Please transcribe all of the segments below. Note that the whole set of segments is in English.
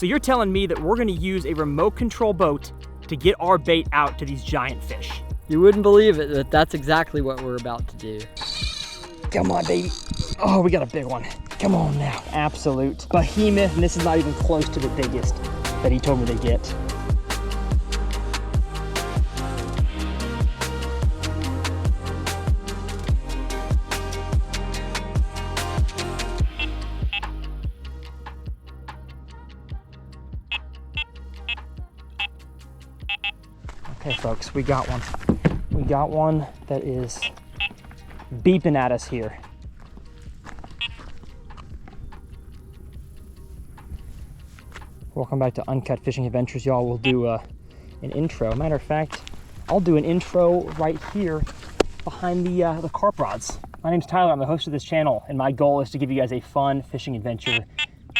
So you're telling me that we're gonna use a remote control boat to get our bait out to these giant fish? You wouldn't believe it, but that's exactly what we're about to do. Come on, baby. Oh, we got a big one. Come on now. Absolute behemoth, and this is not even close to the biggest that he told me to get. Okay, folks, we got one. We got one that is beeping at us here. Welcome back to Uncut Fishing Adventures, y'all. We'll do an intro. Matter of fact, I'll do an intro right here behind the carp rods. My name's Tyler. I'm the host of this channel, and my goal is to give you guys a fun fishing adventure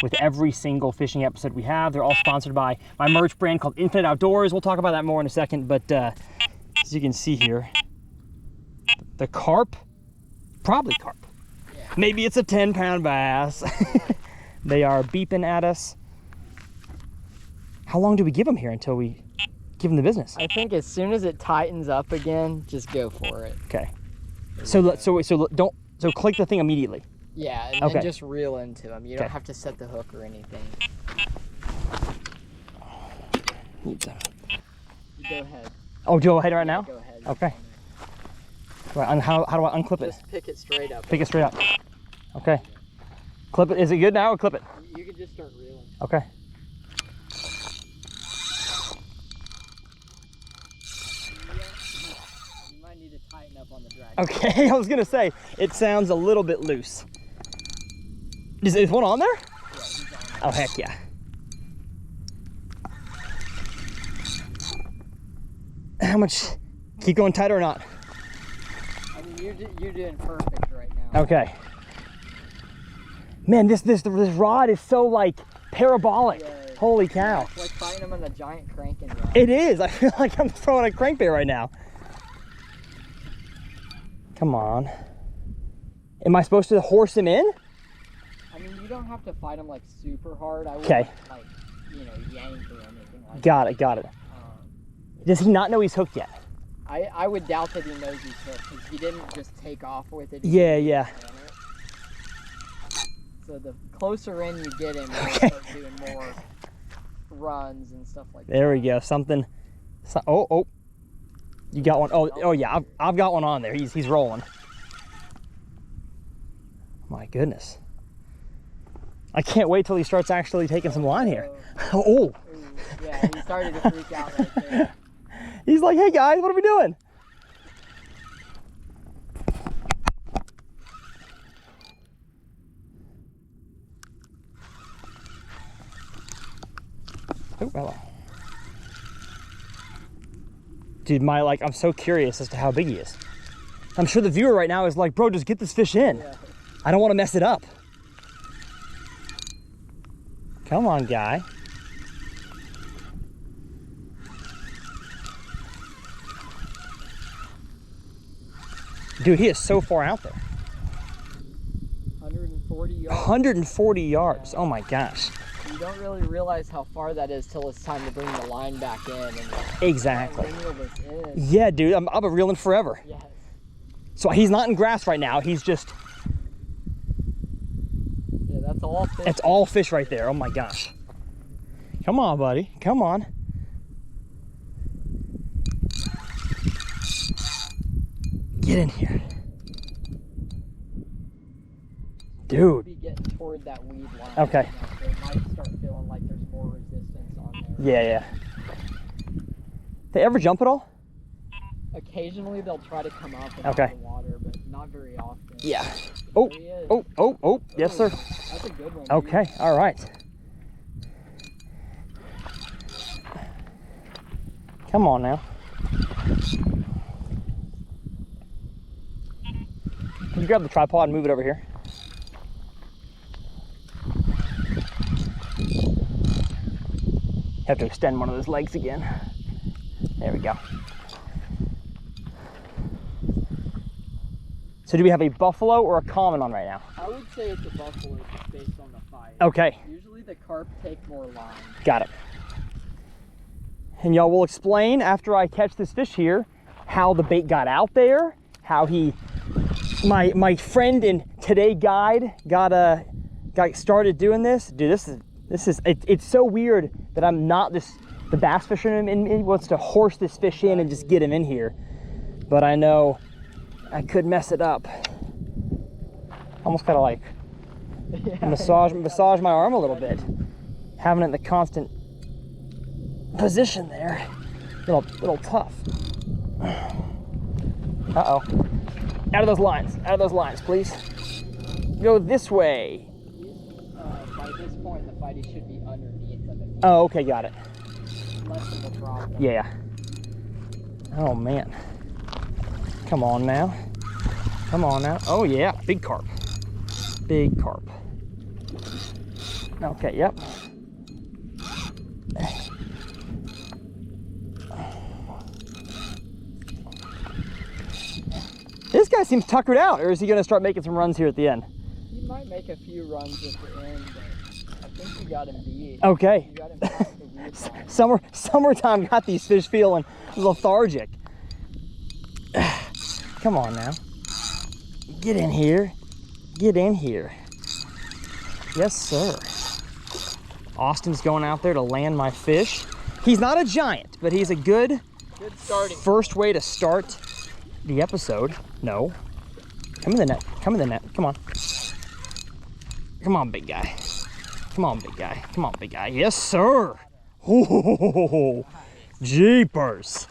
with every single fishing episode we have. They're all sponsored by my merch brand called Infinite Outdoors. We'll talk about that more in a second, but as you can see here, the carp, probably carp. Yeah. Maybe it's a 10-pound bass. They are beeping at us. How long do we give them here until we give them the business? I think as soon as it tightens up again, just go for it. Okay. So click the thing immediately. Yeah, and okay. then just reel into them. You don't have to set the hook or anything. Need to... Go ahead. Oh, go ahead right now? Go ahead. Okay. Right, how do I unclip it? Just pick it straight up. Pick it straight up. Okay. Clip it. Is it good now or clip it? You can just start reeling. Okay. You might need to tighten up on the drag. Okay, I was gonna say, it sounds a little bit loose. Is one on there? Yeah, he's on there. Oh, heck yeah. How much? Keep going tighter or not? I mean, you're doing perfect right now. Okay. Man, this rod is so like parabolic. Yeah. Holy cow. It's like fighting them on a giant cranking rod. It is. I feel like I'm throwing a crankbait right now. Come on. Am I supposed to horse him in? I mean, you don't have to fight him like super hard. I wouldn't like, yank or anything like Got it. Does he not know he's hooked yet? I would doubt that he knows he's hooked because he didn't just take off with it. Yeah. So the closer in you get him, he'll start doing more runs and stuff like that. There we go. Oh. You got one. Oh yeah, I've got one on there. He's rolling. My goodness. I can't wait till he starts actually taking some line here. Oh. Yeah, he started to freak out right there. He's like, hey guys, what are we doing? Oh, hello. Dude, I'm so curious as to how big he is. I'm sure the viewer right now is like, bro, just get this fish in. Yeah. I don't want to mess it up. Come on, guy. Dude, he is so far out there. 140 yards. 140 yards. Yeah. Oh my gosh. You don't really realize how far that is till it's time to bring the line back in. And exactly. reel this in. Yeah, dude, I'm reeling forever. Yes. So he's not in grass right now. He's just. Yeah, that's all fish. That's all fish right there. Oh my gosh. Come on, buddy. Come on. Get in here. Dude. Be getting toward that weed line. Okay. So it might start feeling like there's more resistance on there. Yeah. They ever jump at all? Occasionally they'll try to come up and okay. out of the water, but not very often. Yeah. Oh. Yes, sir. That's a good one. Okay. Dude. All right. Come on now. Can you grab the tripod and move it over here? Have to extend one of those legs again. There we go. So do we have a buffalo or a common on right now? I would say it's a buffalo just based on the fight. Okay. Usually the carp take more line. Got it. And y'all will explain after I catch this fish here how the bait got out there, how my friend and today guide got started doing this. Dude, it's so weird that I'm not the bass fisherman in me wants to horse this fish in and just get him in here. But I know I could mess it up. Almost kind of like massage my arm a little bit. Having it in the constant position there. Little tough. Uh-oh. Out of those lines, please. Go this way. By this point, the fight should be underneath of it. Oh, okay, got it. Less of a problem. Yeah. Oh, man. Come on now. Come on now. Oh, yeah, big carp. Big carp. Okay, yep. This guy seems tuckered out, or is he going to start making some runs here at the end? He might make a few runs at the end, but I think you got him beat. Okay. You got him past the weed line. Summertime got these fish feeling lethargic. Come on now. Get in here. Get in here. Yes, sir. Austin's going out there to land my fish. He's not a giant, but he's a good starting first way to start the episode. No. Come in the net. Come in the net. Come on. Come on, big guy. Come on, big guy. Come on, big guy. Yes, sir. Oh, jeepers.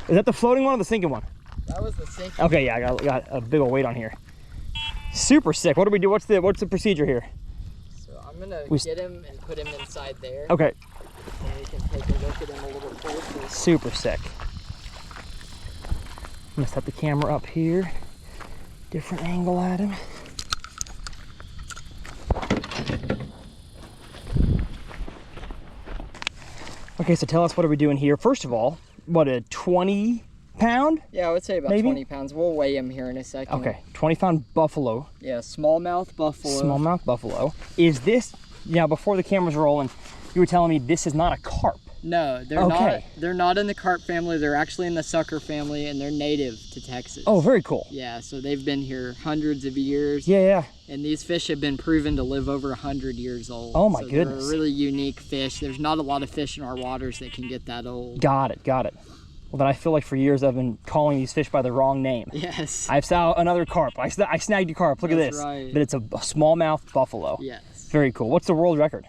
Is that the floating one or the sinking one? That was the sinking. Okay, yeah, I got a big old weight on here. Super sick. What do we do? What's the procedure here? So I'm gonna get him and put him inside there. Okay. And we can take a look at him a little closer. Super sick. I'm gonna set the camera up here. Different angle at him. Okay, so tell us, what are we doing here? First of all, what, a 20 pound? Yeah, I would say about maybe? 20 pounds. We'll weigh him here in a second. Okay, 20-pound buffalo. Yeah, smallmouth buffalo. Smallmouth buffalo. Is this, yeah, before the camera's rolling, you were telling me this is not a carp. No, they're not. They're not in the carp family. They're actually in the sucker family, and they're native to Texas. Oh, very cool. Yeah, so they've been here hundreds of years. Yeah. And these fish have been proven to live over 100 years old. Oh my so goodness. They're a really unique fish. There's not a lot of fish in our waters that can get that old. Got it. Well, then I feel like for years I've been calling these fish by the wrong name. Yes. I've saw another carp. I snagged a carp. Look at this. Right. But it's a smallmouth buffalo. Yes. Very cool. What's the world record?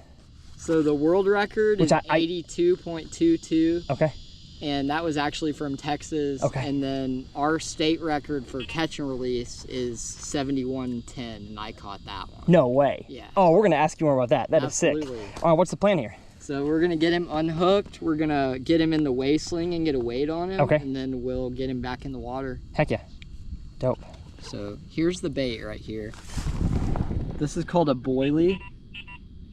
So the world record is 82.22. Okay. And that was actually from Texas. Okay. And then our state record for catch and release is 71.10, and I caught that one. No way. Yeah. Oh, we're gonna ask you more about that. That is sick. Absolutely. All right, what's the plan here? So we're gonna get him unhooked. We're gonna get him in the weigh sling and get a weight on him. Okay. And then we'll get him back in the water. Heck yeah. Dope. So here's the bait right here. This is called a boilie.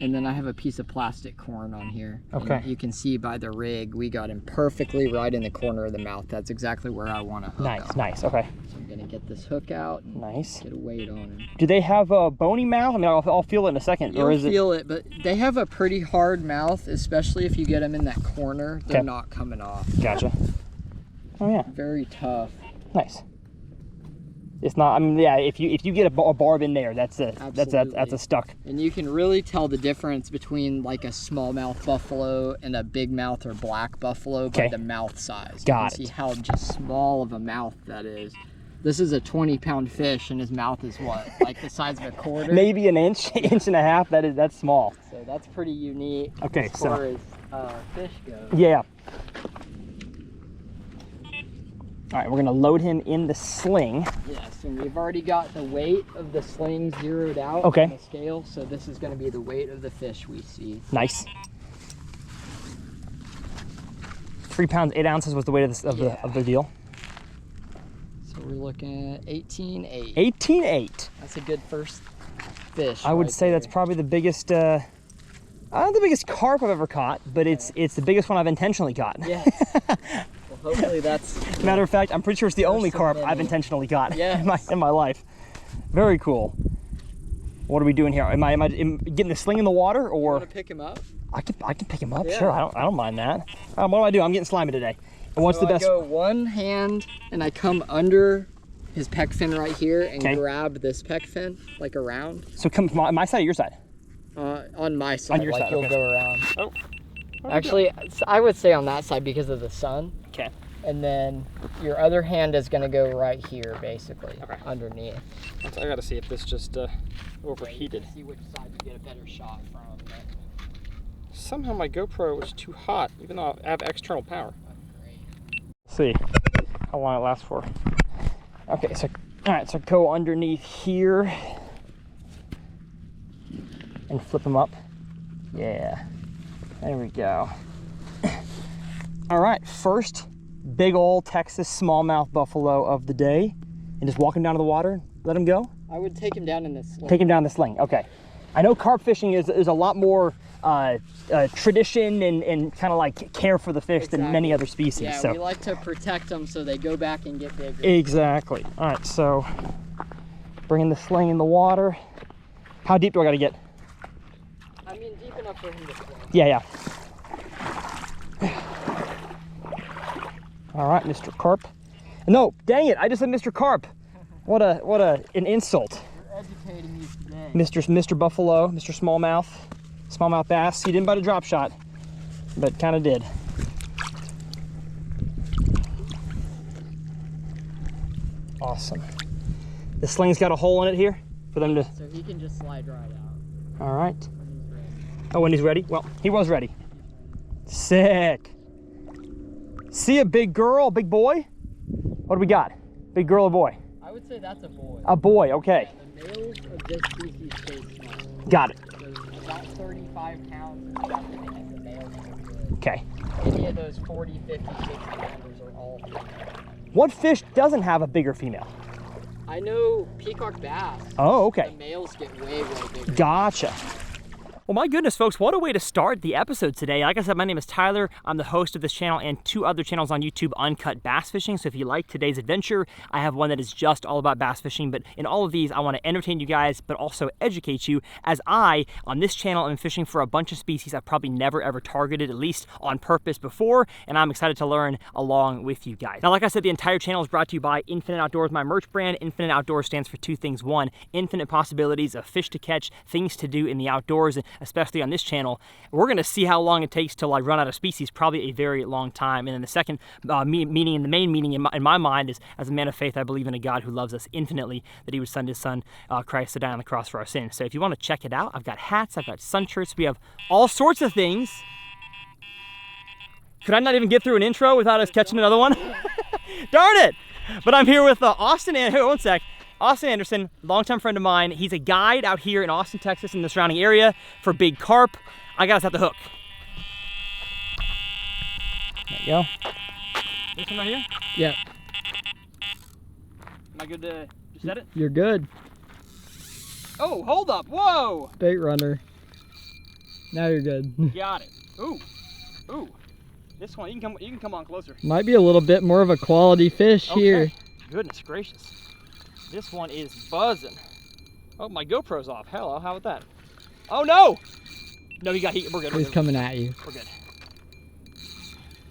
And then I have a piece of plastic corn on here. Okay. And you can see by the rig, we got him perfectly right in the corner of the mouth. That's exactly where I want to hook him. Nice, okay. So I'm gonna get this hook out. Nice. Get a weight on him. Do they have a bony mouth? I mean, I'll feel it in a second. You'll or is feel it, but they have a pretty hard mouth, especially if you get them in that corner. They're not coming off. Gotcha. Oh yeah. Very tough. Nice. It's not. I mean, yeah. If you get a barb in there, that's a stuck. And you can really tell the difference between like a smallmouth buffalo and a big mouth or black buffalo by the mouth size. Got it. You can see how just small of a mouth that is. This is a 20-pound fish, and his mouth is what, like the size of a quarter? Maybe an inch, inch and a half. That's small. So that's pretty unique. Okay, as far as fish go. Yeah. All right, we're gonna load him in the sling. Yes, and we've already got the weight of the sling zeroed out on the scale, so this is gonna be the weight of the fish we see. Nice. 3 pounds 8 ounces was the weight of the deal. So we're looking at 18.8. 18.8. That's a good first fish. I would say that's probably the biggest. Not the biggest carp I've ever caught, but it's the biggest one I've intentionally caught. Yes. Well, hopefully that's. Matter of fact, I'm pretty sure it's the only carp I've intentionally caught in my life. Very cool. What are we doing here? Am I getting the sling in the water, or? You want to pick him up? I can pick him up. Yeah. Sure, I don't mind that. What do I do? I'm getting slimy today. And what's So the best? I go one hand and I come under his pec fin right here and grab this pec fin like around. So come from my side or your side? On my side. On your like side, you'll okay. go around. Oh. Actually, I would say on that side because of the sun. Okay. And then your other hand is going to go right here, basically, Okay. underneath. I gotta see if this just overheated. See which side you get a better shot from. Somehow my GoPro was too hot, even though I have external power. Great. Let's see how long it lasts for. Okay, so all right, so go underneath here and flip them up. Yeah, there we go. All right, first big old Texas smallmouth buffalo of the day, and just walk him down to the water, let him go. I would take him down in this sling. Take him down the sling. Okay. I know carp fishing is a lot more tradition and kind of like care for the fish than many other species. Yeah, so we like to protect them so they go back and get bigger. exactly. All right, so bringing the sling in the water. How deep do I got to get? I mean, deep enough for him to swim. Yeah. All right, Mr. Carp. No, dang it! I just said Mr. Carp. What an insult. You're educating me today. Mr. Buffalo, Mr. Smallmouth bass. He didn't bite a drop shot, but kind of did. Awesome. The sling's got a hole in it here for them to. So he can just slide right out. All right. When he's ready. Oh, when he's ready? Well, he was ready. Sick. See a big girl, big boy? What do we got? Big girl or boy? I would say that's a boy. A boy, okay. Yeah, the males of this species stay small. Got it. So about 35 pounds is about the thing the males are good. Okay. Any of those 40, 50, 60 pounders are all female. What fish doesn't have a bigger female? I know peacock bass. Oh, okay. The males get way, way bigger. Gotcha. Well, my goodness, folks, what a way to start the episode today. Like I said, my name is Tyler. I'm the host of this channel and 2 other channels on YouTube, Uncut Bass Fishing. So if you like today's adventure, I have one that is just all about bass fishing. But in all of these, I want to entertain you guys, but also educate you, as I, on this channel, am fishing for a bunch of species I've probably never ever targeted, at least on purpose before, and I'm excited to learn along with you guys. Now, like I said, the entire channel is brought to you by Infinite Outdoors, my merch brand. Infinite Outdoors stands for 2 things. 1, infinite possibilities of fish to catch, things to do in the outdoors, and especially on this channel. We're going to see how long it takes till I run out of species, probably a very long time. And then the second meaning, and the main meaning in my mind, is as a man of faith, I believe in a God who loves us infinitely, that he would send his son Christ to die on the cross for our sins. So if you want to check it out, I've got hats, I've got sun shirts, we have all sorts of things. Could I not even get through an intro without us catching another one? Darn it! But I'm here with Austin, and one sec. Austin Anderson, longtime friend of mine. He's a guide out here in Austin, Texas, and the surrounding area for big carp. I got us at the hook. There you go. This one right here? Yeah. Am I good to just set it? You're good. Oh, hold up. Whoa! Bait runner. Now you're good. Got it. Ooh. Ooh. This one, you can come on closer. Might be a little bit more of a quality fish here. Goodness gracious. This one is buzzing. Oh, my GoPro's off. Hello, how about that? Oh no! No, we're good. We're He's good. coming at you. We're good.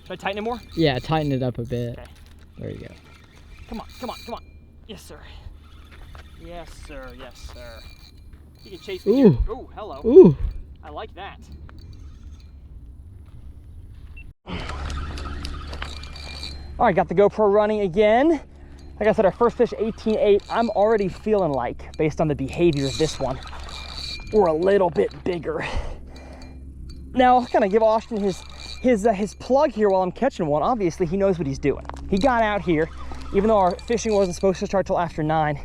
Should I tighten it more? Yeah, tighten it up a bit. Okay. There you go. Come on, come on, come on. Yes, sir. Yes, sir. Yes, sir. You can chase me. Ooh. Here. Ooh, hello. Ooh. I like that. All right, got the GoPro running again. Like I said, our first fish, 18.8. I'm already feeling like, based on the behavior of this one, we're a little bit bigger. Now, I'll kind of give Austin his plug here while I'm catching one. Obviously, he knows what he's doing. He got out here, even though our fishing wasn't supposed to start till after 9.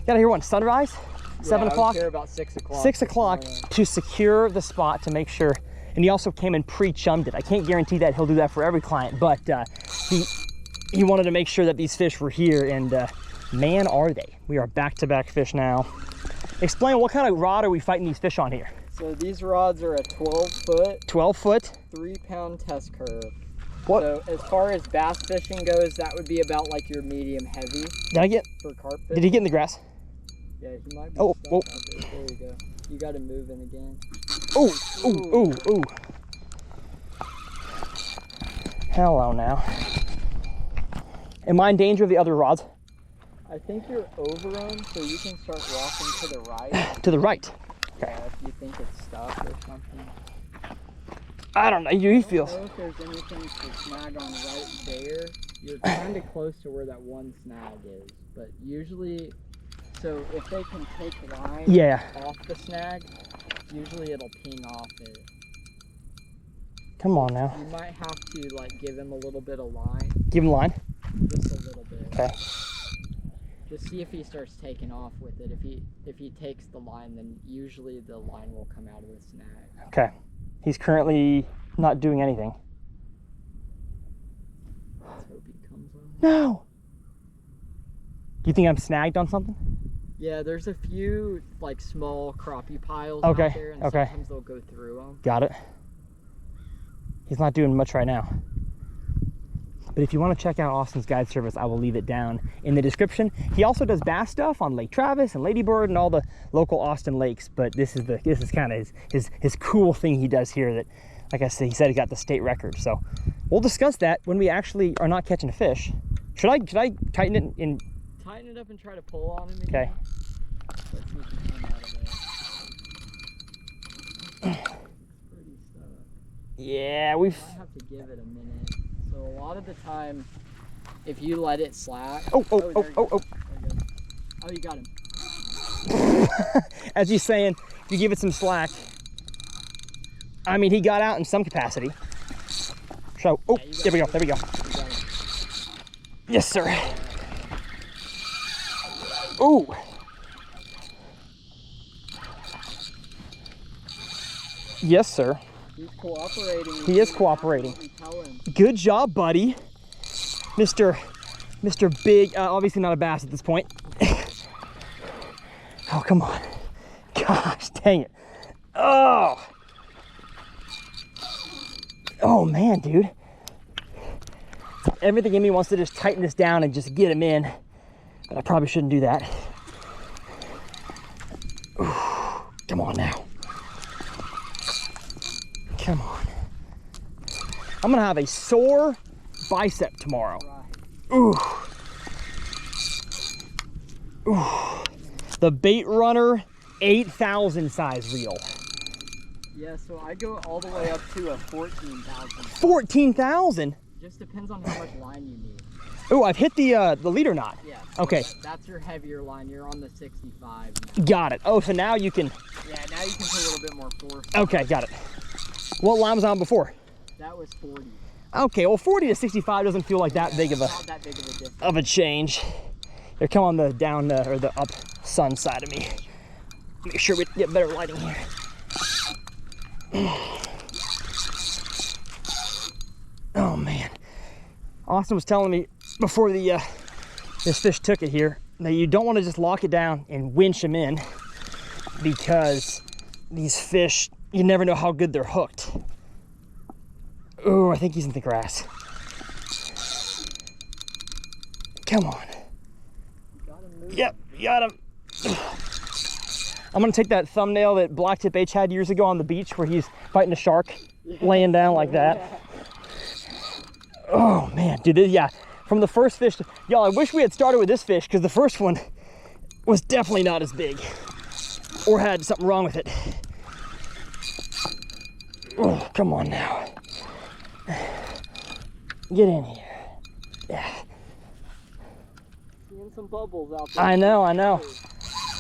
Got out here when sunrise, 7 o'clock. I was here about 6 o'clock. 6 o'clock to secure the spot, to make sure. And he also came and pre-chummed it. I can't guarantee that he'll do that for every client, but he wanted to make sure that these fish were here, and man, are they. We are back-to-back fish now. Explain, what kind of rod are we fighting these fish on here? So these rods are a 12-foot, 12-foot? 3-pound test curve. What? So as far as bass fishing goes, that would be about like your medium heavy Did I get, for carp did fishing. he get in the grass? Yeah, he might be Oh, stuck whoa. out there. There you go. You got him moving again. Oh, ooh, ooh, ooh. Hello now. Am I in danger of the other rods? I think you're over them, so you can start walking to the right. To the right. Okay. Yeah, if you think it's stuck or something. I don't know. He I feels. don't know if there's anything to snag on right there. You're kind of close to where that one snag is, but usually, so if they can take line off the snag, usually it'll ping off it. Come on now. You might have to like give him a little bit of line. Give him line. Just a little bit. Okay. Just see if he starts taking off with it. If he takes the line, then usually the line will come out of the snag. Okay. He's currently not doing anything. Let's hope he comes on. No. Do you think I'm snagged on something? Yeah, there's a few like small crappie piles Okay. out there, and Okay. sometimes they'll go through them. Got it. He's not doing much right now. But if you want to check out Austin's guide service, I will leave it down in the description. He also does bass stuff on Lake Travis and Lady Bird and all the local Austin lakes. But this is kind of his cool thing he does here. That, like I said, he said he got the state record. So we'll discuss that when we actually are not catching a fish. Should I tighten it in? Tighten it up and try to pull on him. Okay. Let's see if he can come out of it. Pretty stuck. Yeah, Might have to give it a minute. So a lot of the time, if you let it slack. Oh. There you go. Oh, you got him. As he's saying, if you give it some slack. I mean, he got out in some capacity. So, oh, Yeah, there we go. There we go. You got him. Yes, sir. Ooh. Yes, sir. He's cooperating. He is cooperating. Tell him. Good job, buddy. Mr. Big, obviously not a bass at this point. Oh, come on. Gosh, dang it. Oh. Oh, man, dude. Everything in me wants to just tighten this down and just get him in. But I probably shouldn't do that. Ooh, come on now. Come on. I'm gonna have a sore bicep tomorrow. Ooh. Ooh. The Bait Runner 8,000 size reel. Yeah, so I go all the way up to a 14,000. 14,000? Just depends on how much line you need. Oh, I've hit the leader knot. Yeah. So okay. That's your heavier line. You're on the 65 now. Got it. Oh, so now you can. Yeah, now you can put a little bit more force. Okay, got it. What line was I on before? That was 40. Okay, well 40 to 65 doesn't feel like that big of a Not that big of a difference. of a change. Here, come on the down or the up sun side of me. Make sure we get better lighting here. Oh man, Austin was telling me before the this fish took it here that you don't want to just lock it down and winch them in, because these fish, you never know how good they're hooked. Oh, I think he's in the grass. Come on. Yep, you got him. I'm gonna take that thumbnail that Blacktip H had years ago on the beach where he's fighting a shark, laying down like that. Oh man, dude, yeah. From the first fish, y'all, I wish we had started with this fish, because the first one was definitely not as big, or had something wrong with it. Oh, come on now. Get in here. Yeah. Seeing some bubbles out there. I know.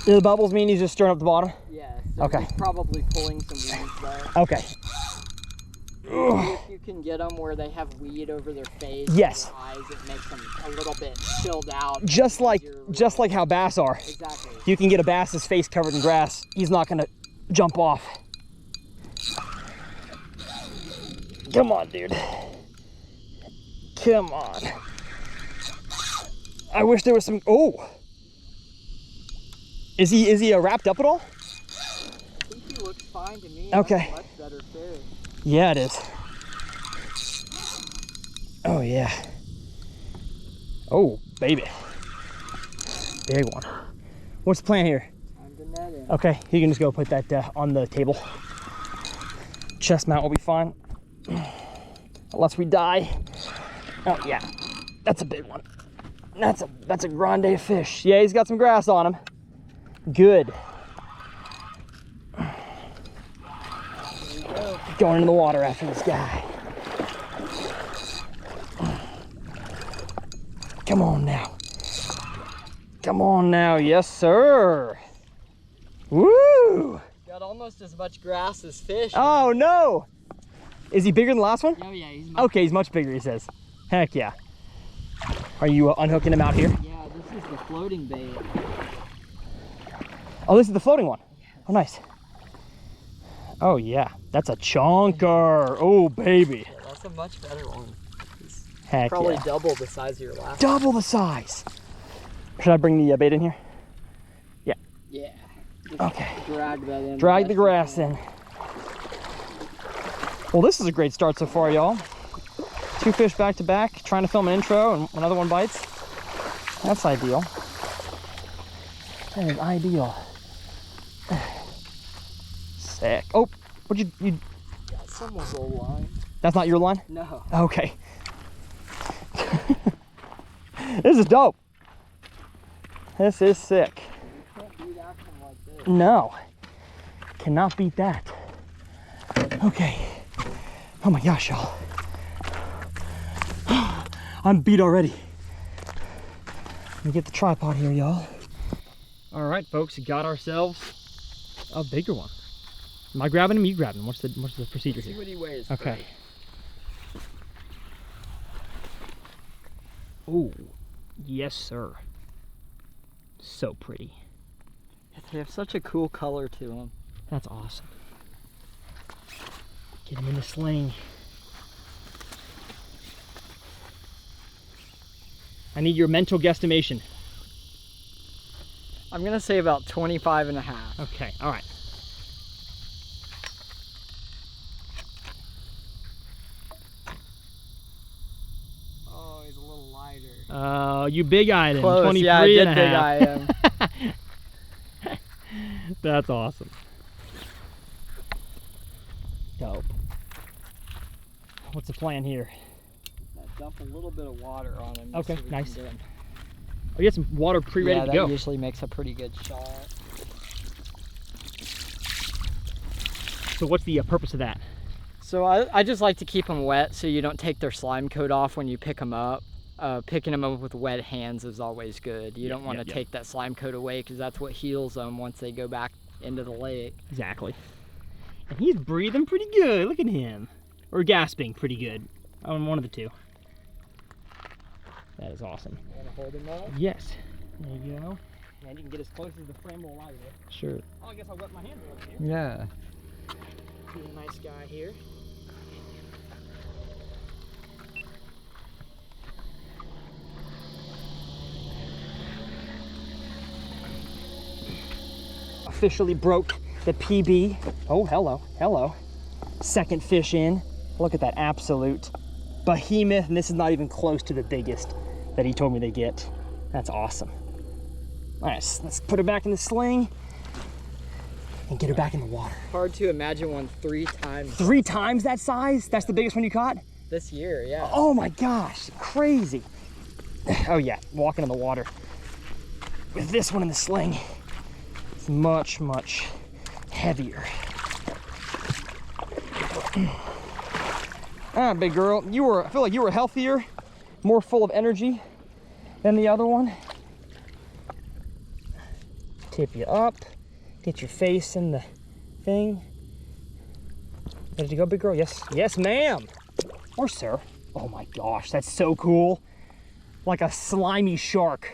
Do the bubbles mean he's just stirring up the bottom? Yeah. So okay. He's probably pulling some weeds there. Okay. If you can get them where they have weed over their face, yes, their eyes, it makes them a little bit chilled out. Just like how bass are. Exactly. You can get a bass's face covered in grass, he's not gonna jump off. Come on, dude. Come on. I wish there was some. Oh. Is he wrapped up at all? I think he looks fine to me. Okay. That's a much better fish. Yeah, it is. Oh yeah. Oh, baby. Big one. What's the plan here? Time to net in. Okay, you can just go put that on the table. Chest mount will be fine. Unless we die. Oh yeah, that's a big one. That's a grande fish. Yeah, he's got some grass on him. Good. Going into the water after this guy. Come on now. Come on now, yes sir. Woo! Got almost as much grass as fish. Oh no! Is he bigger than the last one? Oh yeah, he's okay, he's much bigger, he says. Heck yeah. Are you unhooking him out here? Yeah, this is the floating bait. Oh, this is the floating one. Oh, nice. Oh yeah, that's a chonker. Oh baby. Yeah, that's a much better one. It's Heck probably yeah. double the size of your last Double the size. Should I bring the bait in here? Yeah. Yeah. Just okay. Drag that in. Drag the grass in. Well, this is a great start so far, y'all. 2 fish back to back, trying to film an intro, and another one bites. That's ideal. That is ideal. Sick. Oh, what'd you Got someone's old line. That's not your line? No. Okay. This is dope. This is sick. You can't beat action like this. No. Cannot beat that. Okay. Oh my gosh, y'all. I'm beat already. Let me get the tripod here, y'all. All right, folks, we got ourselves a bigger one. Am I grabbing him? You grabbing him? What's the procedure See here? what he weighs. Okay. Oh, yes, sir. So pretty. They have such a cool color to them. That's awesome. Get him in the sling. I need your mental guesstimation. I'm gonna say about 25 and a half. Okay, all right. Oh, he's a little lighter. Oh, you big-eyed him. Close, 23 yeah, I did and a big half. eye him. That's awesome. Dope. What's the plan here? Dump a little bit of water on him. Okay, so we nice. can get him. Oh, you got some water pre-ready Yeah, to that go. usually makes a pretty good shot. So what's the purpose of that? So I just like to keep them wet so you don't take their slime coat off when you pick them up. Picking them up with wet hands is always good. You don't want to take that slime coat away because that's what heals them once they go back into the lake. Exactly. And he's breathing pretty good. Look at him. Or gasping pretty good. One of the two. That is awesome. You want to hold him up? Yes. There you go. And you can get as close as the frame will allow you. Sure. Oh, I guess I'll wet my hands a little here. Yeah. He's a nice guy here. Officially broke the PB. Oh, hello, hello. Second fish in. Look at that absolute behemoth, and this is not even close to the biggest that he told me to get. That's awesome. All right, let's put her back in the sling and get her back in the water. Hard to imagine one 3 times. 3 times that size? That's the biggest one you caught? This year, yeah. Oh my gosh, crazy. Oh yeah, walking in the water. With this one in the sling, it's much, much heavier. Ah, big girl, I feel like you were healthier, more full of energy than the other one. Tip you up, get your face in the thing. Ready to go, big girl? Yes, yes, ma'am. Or sir. Oh my gosh, that's so cool. Like a slimy shark.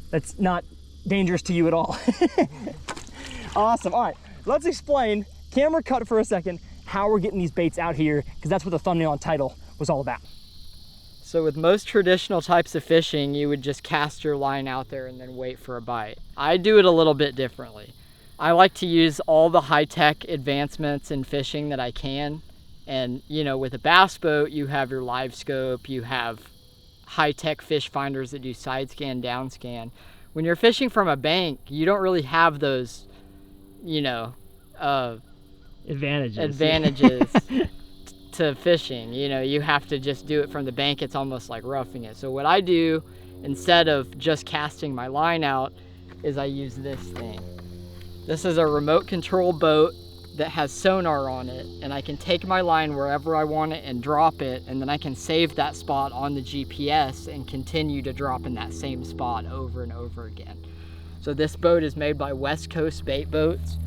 That's not dangerous to you at all. Awesome, all right, let's explain, camera cut for a second, how we're getting these baits out here, because that's what the thumbnail and title was all about. So with most traditional types of fishing, you would just cast your line out there and then wait for a bite. I do it a little bit differently. I like to use all the high-tech advancements in fishing that I can. And you know, with a bass boat, you have your live scope, you have high-tech fish finders that do side scan, down scan. when you're fishing from a bank, you don't really have those, you know, advantages to fishing. You know, you have to just do it from the bank. It's almost like roughing it. So what I do, instead of just casting my line out, is I use this thing. This is a remote control boat that has sonar on it, and I can take my line wherever I want it and drop it, and then I can save that spot on the GPS and continue to drop in that same spot over and over again. So this boat is made by West Coast Bait Boats.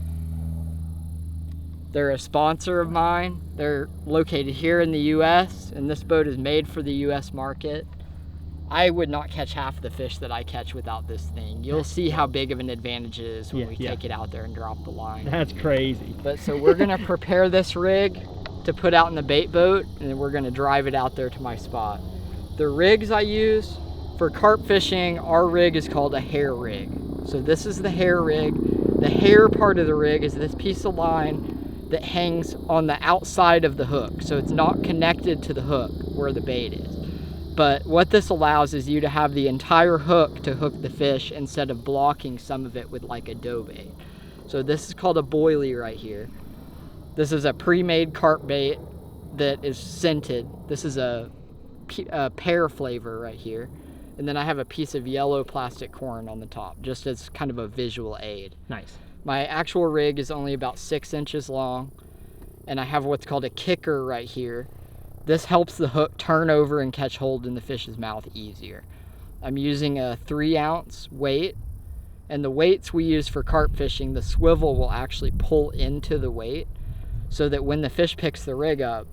They're a sponsor of mine. They're located here in the US, and this boat is made for the US market. I would not catch half the fish that I catch without this thing. You'll see how big of an advantage it is when we take it out there and drop the line. That's crazy. But so we're gonna prepare this rig to put out in the bait boat, and then we're gonna drive it out there to my spot. The rigs I use for carp fishing, our rig is called a hair rig. So this is the hair rig. The hair part of the rig is this piece of line that hangs on the outside of the hook. So it's not connected to the hook where the bait is. But what this allows is you to have the entire hook to hook the fish instead of blocking some of it with like a dough bait. So this is called a boilie right here. This is a pre-made carp bait that is scented. This is a pear flavor right here. And then I have a piece of yellow plastic corn on the top, just as kind of a visual aid. Nice. My actual rig is only about 6 inches long, and I have what's called a kicker right here. This helps the hook turn over and catch hold in the fish's mouth easier. I'm using a 3-ounce weight, and the weights we use for carp fishing, the swivel will actually pull into the weight so that when the fish picks the rig up,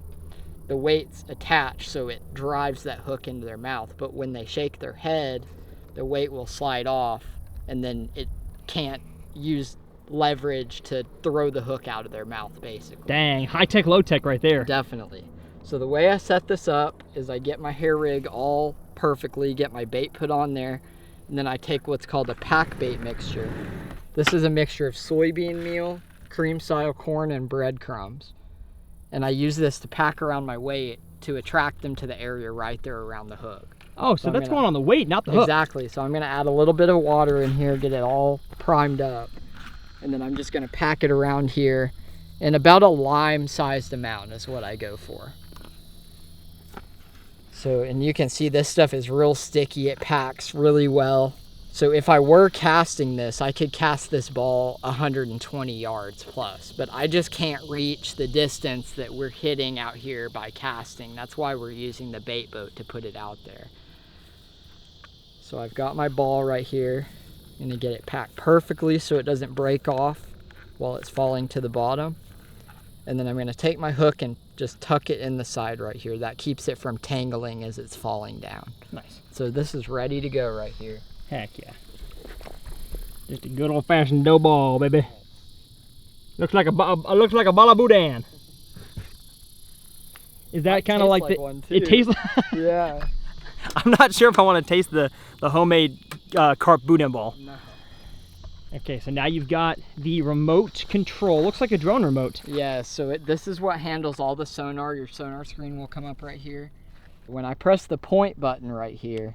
the weight's attached so it drives that hook into their mouth. But when they shake their head, the weight will slide off, and then it can't use leverage to throw the hook out of their mouth, basically. Dang, high tech, low tech right there. Definitely. So the way I set this up is I get my hair rig all perfectly, get my bait put on there, and then I take what's called a pack bait mixture. This is a mixture of soybean meal, cream style corn, and breadcrumbs. And I use this to pack around my weight to attract them to the area right there around the hook. Oh, so that's going on the weight, not the hook. Exactly. So I'm gonna add a little bit of water in here, get it all primed up. And then I'm just gonna pack it around here in about a lime-sized amount is what I go for. So, and you can see this stuff is real sticky. It packs really well. So if I were casting this, I could cast this ball 120 yards plus, but I just can't reach the distance that we're hitting out here by casting. That's why we're using the bait boat to put it out there. So I've got my ball right here. I'm gonna get it packed perfectly so it doesn't break off while it's falling to the bottom. And then I'm gonna take my hook and just tuck it in the side right here. That keeps it from tangling as it's falling down. Nice. So this is ready to go right here. Heck yeah. Just a good old-fashioned dough ball, baby. Looks like a ball of boudin. Is that kind of like the? One too. It tastes. Yeah. I'm not sure if I want to taste the homemade carp boudin ball. No. Okay, so now you've got the remote control. Looks like a drone remote. Yeah, so this is what handles all the sonar. Your sonar screen will come up right here. When I press the point button right here,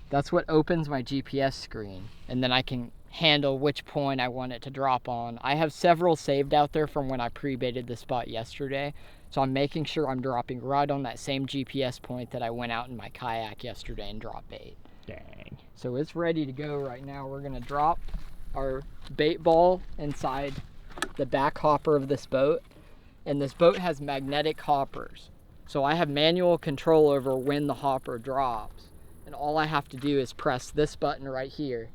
that's what opens my GPS screen. And then I can handle which point I want it to drop on. I have several saved out there from when I pre-baited the spot yesterday. So I'm making sure I'm dropping right on that same GPS point that I went out in my kayak yesterday and dropped bait. Dang. So it's ready to go right now. We're gonna drop our bait ball inside the back hopper of this boat, and this boat has magnetic hoppers, so I have manual control over when the hopper drops, and all I have to do is press this button right here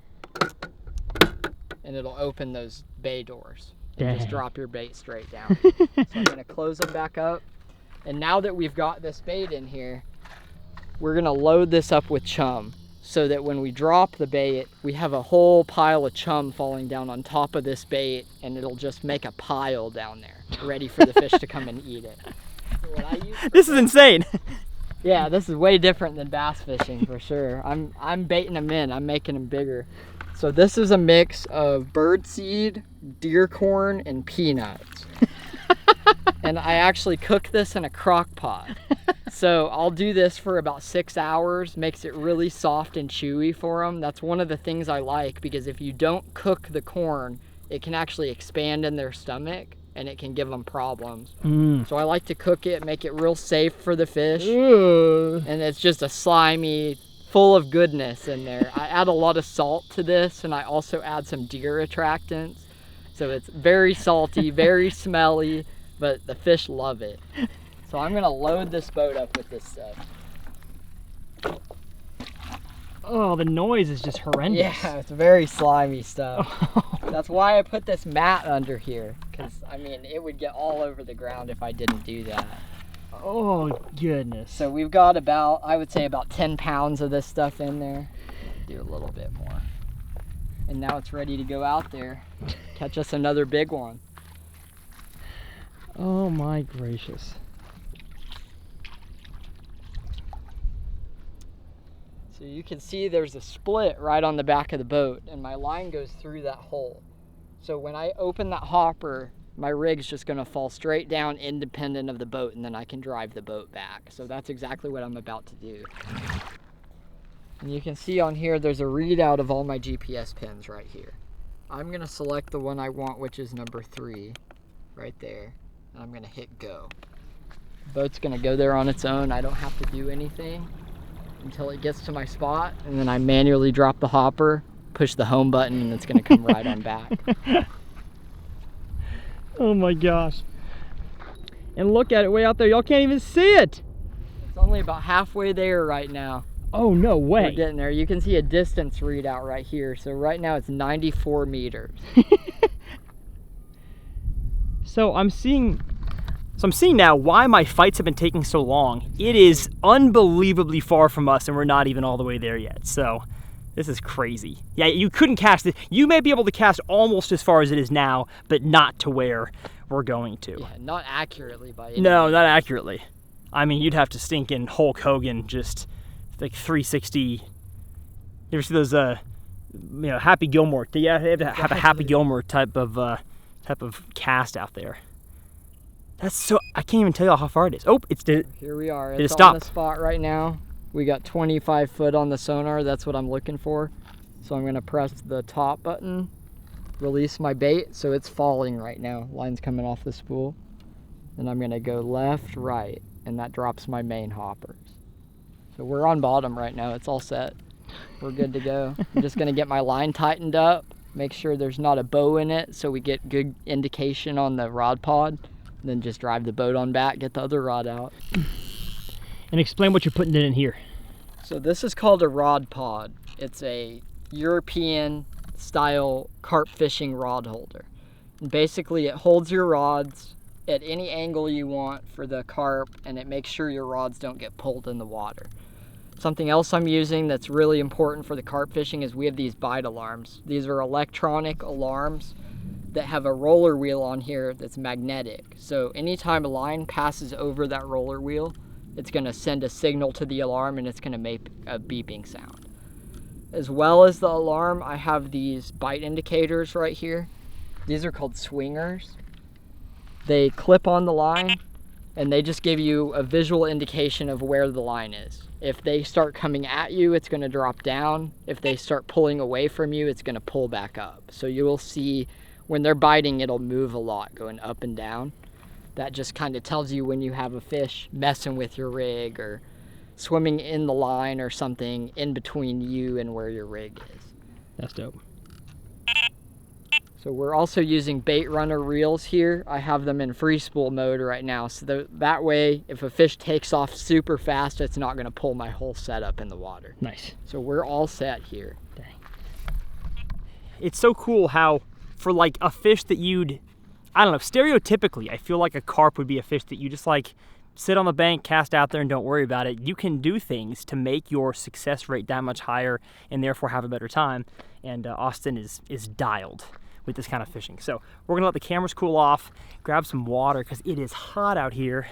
and it'll open those bay doors and just drop your bait straight down. So I'm gonna close them back up, and now that we've got this bait in here, we're gonna load this up with chum, so that when we drop the bait, we have a whole pile of chum falling down on top of this bait, and it'll just make a pile down there, ready for the fish to come and eat it. So what I use this is insane. Yeah, this is way different than bass fishing for sure. I'm baiting them in, I'm making them bigger. So this is a mix of birdseed, deer corn, and peanuts. And I actually cook this in a crock pot. So I'll do this for about 6 hours, makes it really soft and chewy for them. That's one of the things I like, because if you don't cook the corn, it can actually expand in their stomach and it can give them problems. So I like to cook it, make it real safe for the fish. And it's just a slimy, full of goodness in there. I add a lot of salt to this, and I also add some deer attractants. So it's very salty, very smelly, but the fish love it. So I'm gonna load this boat up with this stuff. Oh, the noise is just horrendous. Yeah, it's very slimy stuff. That's why I put this mat under here, because I mean, it would get all over the ground if I didn't do that. Oh, goodness. So we've got about, I would say about 10 pounds of this stuff in there. Do a little bit more. And now it's ready to go out there, catch us another big one. Oh my gracious. So you can see there's a split right on the back of the boat, and my line goes through that hole. So when I open that hopper, my rig's just gonna fall straight down independent of the boat, and then I can drive the boat back. So that's exactly what I'm about to do. And you can see on here, there's a readout of all my GPS pins right here. I'm gonna select the one I want, which is number 3, right there. And I'm gonna hit go. The boat's gonna go there on its own. I don't have to do anything until it gets to my spot, and then I manually drop the hopper, push the home button, and it's gonna come right on back. Oh my gosh. And look at it way out there. Y'all can't even see it. It's only about halfway there right now. Oh, no way. We're getting there. You can see a distance readout right here. So right now it's 94 meters. So I'm seeing now why my fights have been taking so long. It is unbelievably far from us, and we're not even all the way there yet. So this is crazy. Yeah, you couldn't cast it. You may be able to cast almost as far as it is now, but not to where we're going to. Yeah, not accurately by any No, means. not accurately. I mean, you'd have to stink in Hulk Hogan, just like 360. You ever see those, Happy Gilmore? Yeah, they have to have a Happy Gilmore type of cast out there. That's so, I can't even tell you how far it is. Oh, Here we are. Did it It's stop? on the spot right now. We got 25 foot on the sonar. That's what I'm looking for. So I'm gonna press the top button, release my bait. So it's falling right now. Line's coming off the spool. Then I'm gonna go left, right, and that drops my main hoppers. So we're on bottom right now. It's all set. We're good to go. I'm just gonna get my line tightened up, make sure there's not a bow in it so we get good indication on the rod pod. Then just drive the boat on back, get the other rod out. And explain what you're putting in here. So this is called a rod pod. It's a European style carp fishing rod holder. And basically it holds your rods at any angle you want for the carp, and it makes sure your rods don't get pulled in the water. Something else I'm using that's really important for the carp fishing is we have these bite alarms. These are electronic alarms that have a roller wheel on here that's magnetic. So anytime a line passes over that roller wheel, it's gonna send a signal to the alarm and it's gonna make a beeping sound. As well as the alarm, I have these bite indicators right here. These are called swingers. They clip on the line and they just give you a visual indication of where the line is. If they start coming at you, it's gonna drop down. If they start pulling away from you, it's gonna pull back up. So you will see when they're biting, it'll move a lot, going up and down. That just kind of tells you when you have a fish messing with your rig or swimming in the line or something in between you and where your rig is. That's dope. So we're also using bait runner reels here. I have them in free spool mode right now. So that way, if a fish takes off super fast, it's not gonna pull my whole setup in the water. Nice. So we're all set here. Dang. It's so cool how, for like a fish that you'd, I don't know, stereotypically, I feel like a carp would be a fish that you just like sit on the bank, cast out there, and don't worry about it. You can do things to make your success rate that much higher and therefore have a better time. And Austin is dialed with this kind of fishing. So we're gonna let the cameras cool off, grab some water because it is hot out here.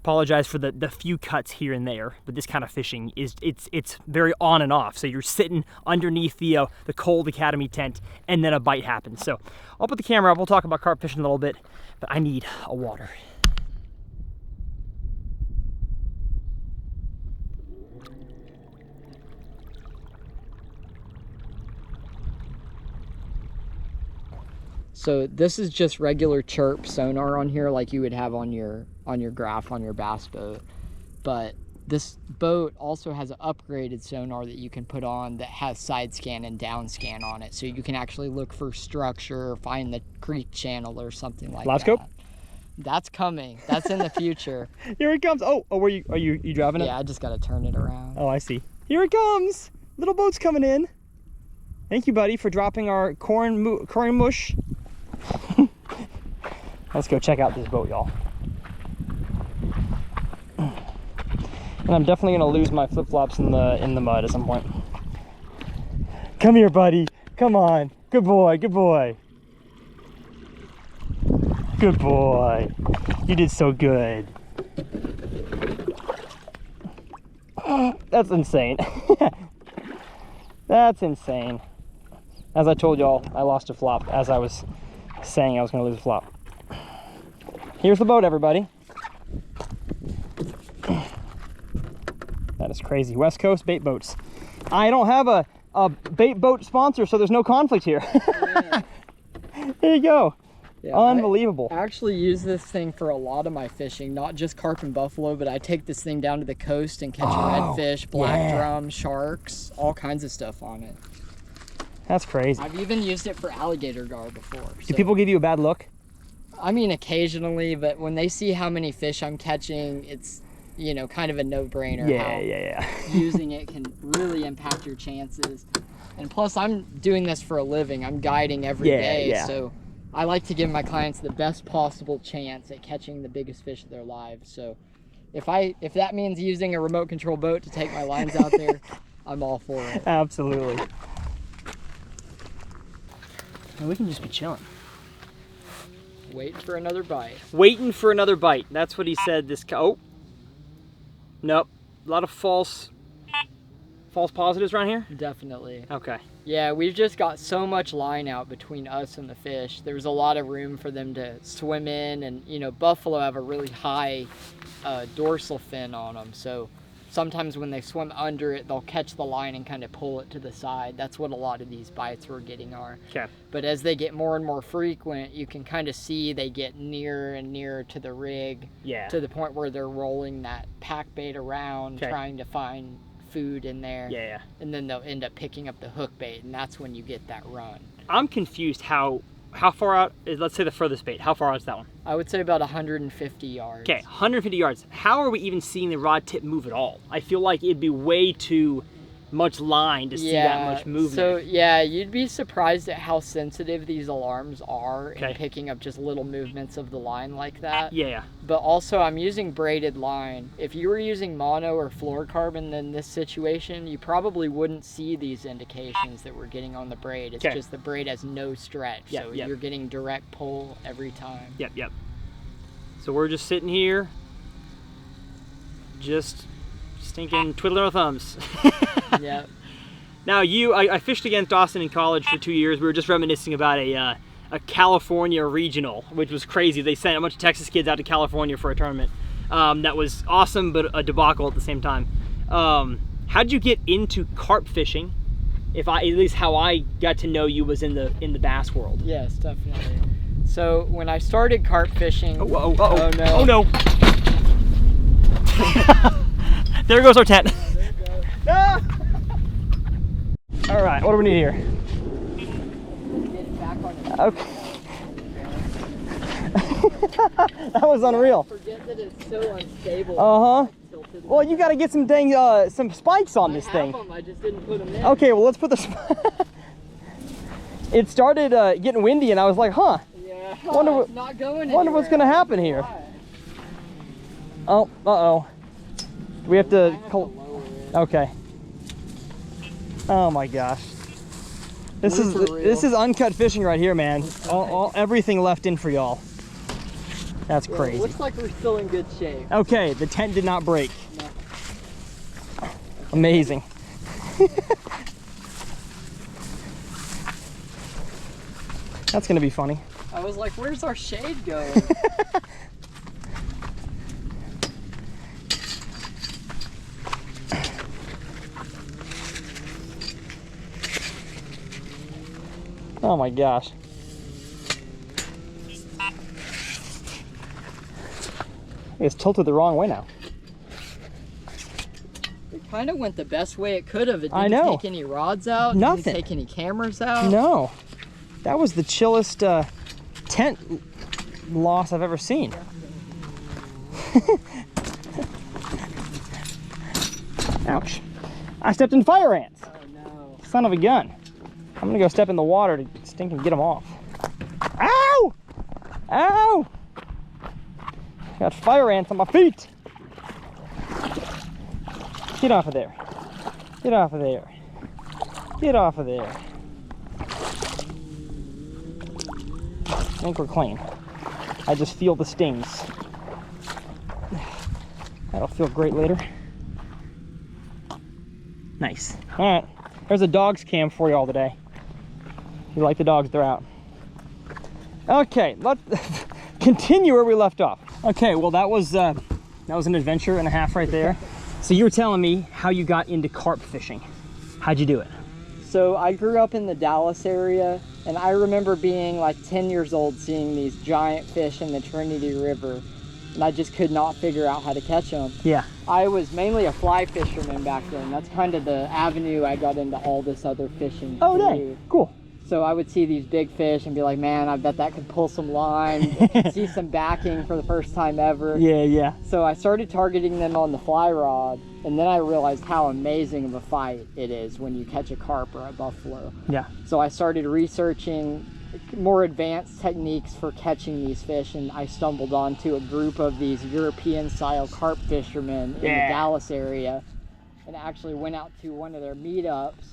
Apologize for the few cuts here and there, but this kind of fishing is it's very on and off. So you're sitting underneath the Cold Academy tent, and then a bite happens. So I'll put the camera up. We'll talk about carp fishing a little bit, but I need a water. So this is just regular chirp sonar on here, like you would have on your graph on your bass boat. But this boat also has an upgraded sonar that you can put on that has side scan and down scan on it, so you can actually look for structure or find the creek channel or something like Live that. scope? That's coming. That's in the are Here it comes. Oh, are you driving it? Yeah, I just gotta turn it around. Oh, I see. Here it comes. Little boat's coming in. Thank you, buddy, for dropping our corn mush. Let's go check out this boat, y'all. And I'm definitely gonna lose my flip-flops in the mud at some point. Come here, buddy. Come on. Good boy. Good boy. Good boy. You did so good. That's insane. That's insane. As I told y'all, I lost a flop as I was saying I was going to lose a flop. Here's the boat, everybody. That is crazy. West Coast bait boats. I don't have a bait boat sponsor, so there's no conflict here. Yeah. There you go. Yeah, unbelievable. I actually use this thing for a lot of my fishing, not just carp and buffalo, but I take this thing down to the coast and catch redfish, black drum, sharks, all kinds of stuff on it. That's crazy. I've even used it for alligator gar before. Do people give you a bad look? I mean, occasionally, but when they see how many fish I'm catching, it's, you know, kind of a no-brainer. Yeah. Using it can really impact your chances. And plus, I'm doing this for a living. I'm guiding every day, so I like to give my clients the best possible chance at catching the biggest fish of their lives. So if that means using a remote control boat to take my lines out there, I'm all for it. Absolutely. And we can just be chilling. Waiting for another bite. Waiting for another bite. That's what he said. Oh. Nope. A lot of false positives around here? Definitely. Okay. Yeah, we've just got so much line out between us and the fish. There's a lot of room for them to swim in, and you know, buffalo have a really high dorsal fin on them, so sometimes when they swim under it, they'll catch the line and kind of pull it to the side. That's what a lot of these bites we're getting are. Okay. But as they get more and more frequent, you can kind of see they get nearer and nearer to the rig. Yeah. To the point where they're rolling that pack bait around, trying to find food in there. Yeah. And then they'll end up picking up the hook bait, and that's when you get that run. I'm confused how far out is, let's say, the furthest bait. How far out is that one? I would say about 150 yards. Okay, 150 yards. How are we even seeing the rod tip move at all? I feel like it'd be way too much line to see that much movement. So yeah, you'd be surprised at how sensitive these alarms are in picking up just little movements of the line like that. Yeah. But also I'm using braided line. If you were using mono or fluorocarbon in this situation, you probably wouldn't see these indications that we're getting on the braid. It's just the braid has no stretch, so you're getting direct pull every time. Yep. So we're just sitting here, just stinking twiddling our thumbs. Yeah. Now I fished against Austin in college for 2 years. We were just reminiscing about a California regional, which was crazy. They sent a bunch of Texas kids out to California for a tournament. That was awesome, but a debacle at the same time. How'd you get into carp fishing? At least how I got to know you was in the bass world. Yes, definitely. So when I started carp fishing, oh no! There goes our tent. No! All right, what do we need here? Get back on it. Okay. That was unreal. Forget that it's so unstable. Well, you got to get some dang some spikes on this thing. I just didn't put them in. Okay, well let's put the. It started getting windy, and I was like, huh. Yeah. Wonder what's gonna happen here. Oh, we have to. Okay. Oh my gosh. This is uncut fishing right here, man. Everything left in for y'all. That's crazy. It looks like we're still in good shape. Okay, the tent did not break. No. Amazing. That's gonna be funny. I was like, where's our shade going? Oh my gosh. It's tilted the wrong way now. It kind of went the best way it could have. It I didn't know. take any rods out. Nothing. Didn't take any cameras out. No. That was the chillest tent loss I've ever seen. Ouch. I stepped in fire ants. Oh no. Son of a gun. I'm gonna go step in the water to stink and get them off. Ow! Ow! Got fire ants on my feet. Get off of there. Get off of there. Get off of there. I think we're clean. I just feel the stings. That'll feel great later. Nice. All right. There's a dog's cam for y'all today. If you like the dogs, they're out. Okay, let's continue where we left off. Okay, well that was an adventure and a half right there. So you were telling me how you got into carp fishing. How'd you do it? So I grew up in the Dallas area, and I remember being like 10 years old seeing these giant fish in the Trinity River, and I just could not figure out how to catch them. Yeah. I was mainly a fly fisherman back then. That's kind of the avenue I got into all this other fishing. Oh, dang. Cool. So I would see these big fish and be like, man, I bet that could pull some line, see some backing for the first time ever. Yeah, yeah. So I started targeting them on the fly rod, and then I realized how amazing of a fight it is when you catch a carp or a buffalo. Yeah. So I started researching more advanced techniques for catching these fish, and I stumbled onto a group of these European-style carp fishermen in the Dallas area, and actually went out to one of their meetups.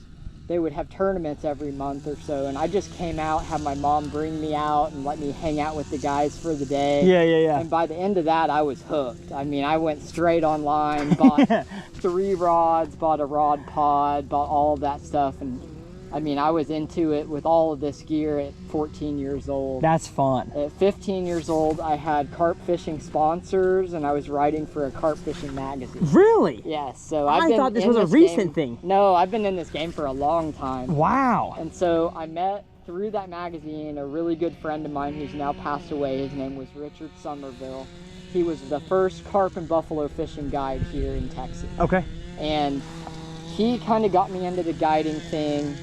They would have tournaments every month or so, and I just came out, had my mom bring me out and let me hang out with the guys for the day. Yeah, yeah, yeah. And by the end of that, I was hooked. I mean, I went straight online, bought 3 rods, bought a rod pod, bought all of that stuff, and I mean, I was into it with all of this gear at 14 years old. That's fun. At 15 years old, I had carp fishing sponsors, and I was writing for a carp fishing magazine. Really? Yes. So I thought this was a recent thing. No, I've been in this game for a long time. Wow. And so I met, through that magazine, a really good friend of mine who's now passed away. His name was Richard Somerville. He was the first carp and buffalo fishing guide here in Texas. Okay. And he kind of got me into the guiding thing,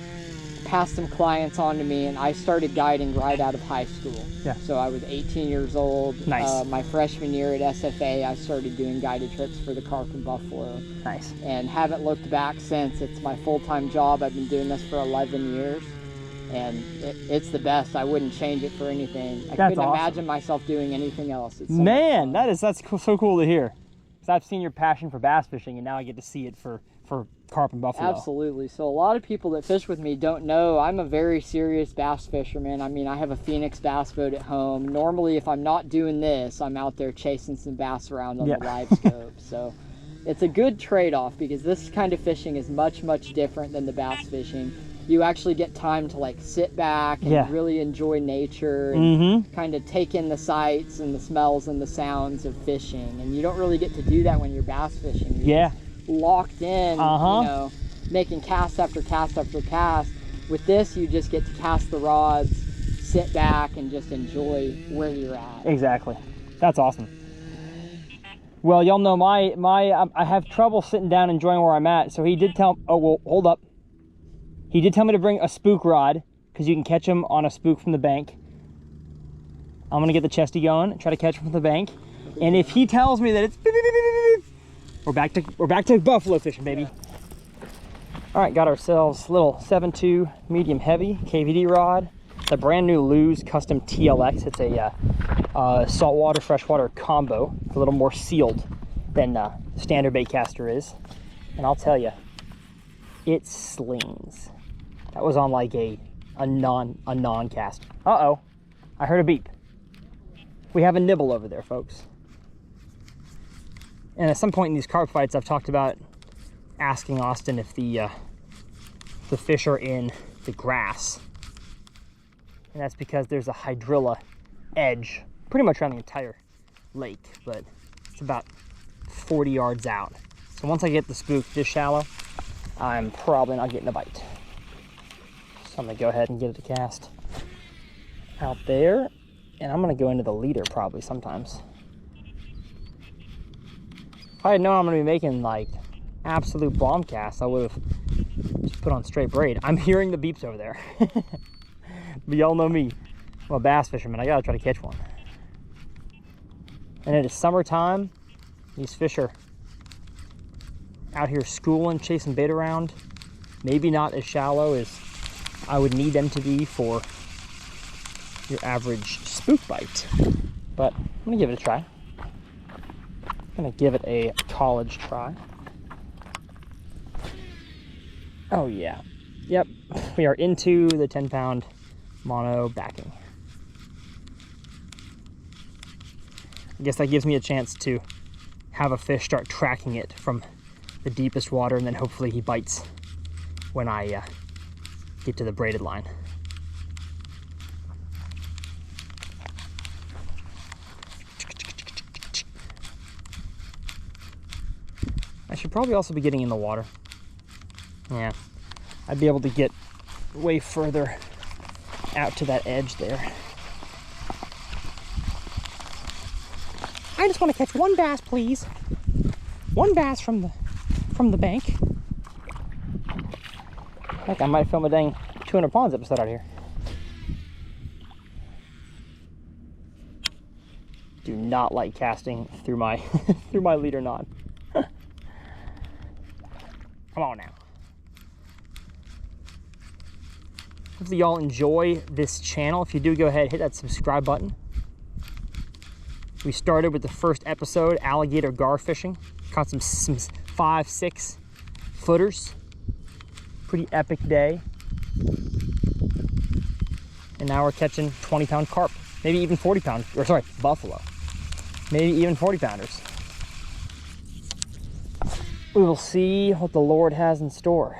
passed some clients on to me, and I started guiding right out of high school. Yeah. So I was 18 years old. Nice. My freshman year at SFA, I started doing guided trips for the carp and buffalo. Nice. And haven't looked back since. It's my full-time job. I've been doing this for 11 years, and it's the best. I wouldn't change it for anything. I couldn't imagine myself doing anything else. It's so Man, that's so cool to hear. Because I've seen your passion for bass fishing, and now I get to see it for carp and buffalo. Absolutely. So a lot of people that fish with me don't know I'm a very serious bass fisherman. I mean, I have a Phoenix bass boat at home. Normally, if I'm not doing this, I'm out there chasing some bass around on the live scope. So it's a good trade-off, because this kind of fishing is much, much different than the bass fishing. You actually get time to like sit back and really enjoy nature and kind of take in the sights and the smells and the sounds of fishing. And you don't really get to do that when you're bass fishing. You're locked in, you know, making cast after cast after cast. With this, you just get to cast the rods, sit back, and just enjoy where you're at. Exactly. That's awesome. Well, y'all know I have trouble sitting down enjoying where I'm at. So he did tell, oh, well, hold up. He did tell me to bring a spook rod, because you can catch them on a spook from the bank. I'm gonna get the chesty going and try to catch them from the bank. And if he tells me that it's beep, beep, beep, beep, beep, we're back to buffalo fishing, baby. All right, got ourselves a little 7.2 medium heavy KVD rod. It's a brand new Lew's custom TLX. It's a saltwater freshwater combo. It's a little more sealed than standard bait caster is. And I'll tell you, it slings. That was on like a non-cast. Uh-oh, I heard a beep. we have a nibble over there, folks. And at some point in these carp fights, I've talked about asking Austin if the fish are in the grass. And that's because there's a hydrilla edge pretty much around the entire lake, but it's about 40 yards out. So once I get the spook this shallow, I'm probably not getting a bite. So I'm gonna go ahead and get it to cast out there, and I'm gonna go into the leader probably sometimes. If I had known I'm gonna be making like absolute bomb casts, I would have just put on straight braid. I'm hearing the beeps over there. But y'all know me. I'm a bass fisherman. I gotta try to catch one. And it is summertime. These fish are out here schooling, chasing bait around. Maybe not as shallow as I would need them to be for your average spook bite. But I'm gonna give it a try. I'm gonna give it a college try. Oh yeah. Yep, we are into the 10-pound mono backing. I guess that gives me a chance to have a fish start tracking it from the deepest water, and then hopefully he bites when I get to the braided line. I should probably also be getting in the water. Yeah, I'd be able to get way further out to that edge there. I just want to catch one bass, please. One bass from the bank. Heck, I might film a dang 200 Ponds episode out here. Do not like casting through my through my leader knot. Come on now. Hopefully y'all enjoy this channel. If you do, go ahead, hit that subscribe button. We started with the first episode, alligator gar fishing. Caught some 5-6 footers. Pretty epic day. And now we're catching 20-pound carp. Maybe even 40-pound, or sorry, buffalo. Maybe even 40-pounders. We will see what the Lord has in store.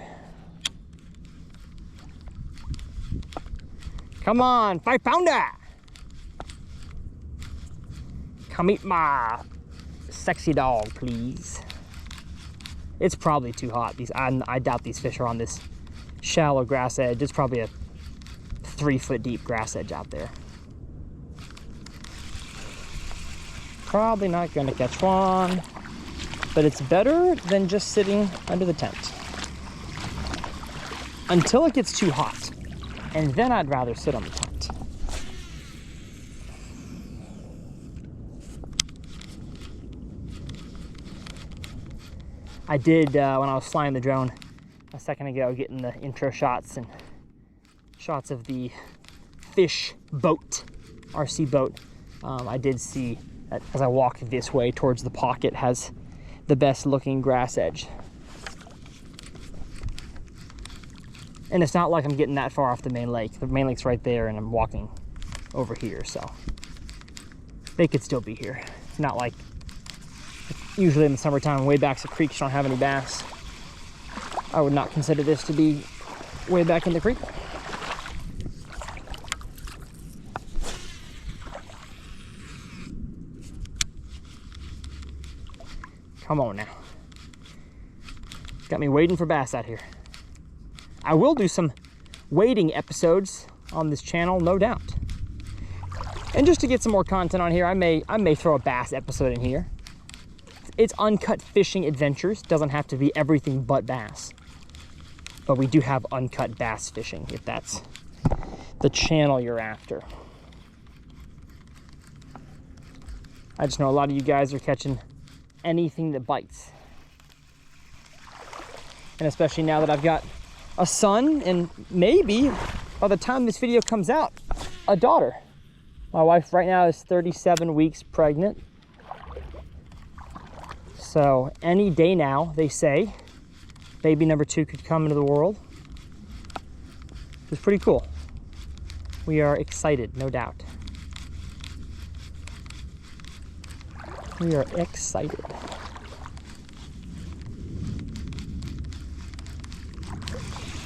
Come on, 5-pounder! Come eat my sexy dog, please. It's probably too hot. I doubt these fish are on this shallow grass edge. It's probably a 3-foot deep grass edge out there. Probably not gonna catch one, but it's better than just sitting under the tent. Until it gets too hot, and then I'd rather sit on the tent. I did, when I was flying the drone a second ago, getting the intro shots and shots of the fish boat, RC boat. I did see that as I walked this way towards the pocket, has the best looking grass edge. And it's not like I'm getting that far off the main lake. The main lake's right there and I'm walking over here, so they could still be here. It's not like usually in the summertime, way backs of creeks don't have any bass. I would not consider this to be way back in the creek. Come on now. Got me waiting for bass out here. I will do some wading episodes on this channel, no doubt. And just to get some more content on here, I may throw a bass episode in here. It's Uncut Fishing Adventures. Doesn't have to be everything but bass. But we do have uncut bass fishing, if that's the channel you're after. I just know a lot of you guys are catching anything that bites. And especially now that I've got a son, and maybe by the time this video comes out, a daughter. My wife right now is 37 weeks pregnant. So any day now, they say, baby number 2 could come into the world. It's pretty cool. We are excited, no doubt. We are excited.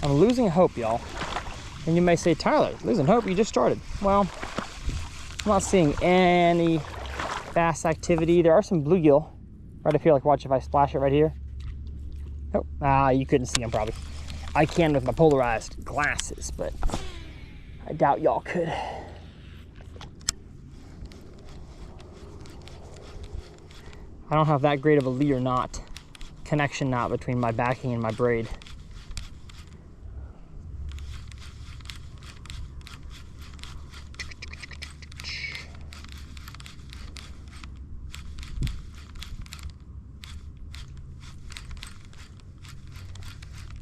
I'm losing hope, y'all. And you may say, Tyler, losing hope, you just started. Well, I'm not seeing any bass activity. There are some bluegill right up here. Like, watch if I splash it right here. Oh, you couldn't see them probably. I can with my polarized glasses, but I doubt y'all could. I don't have that great of a leader knot, connection knot between my backing and my braid.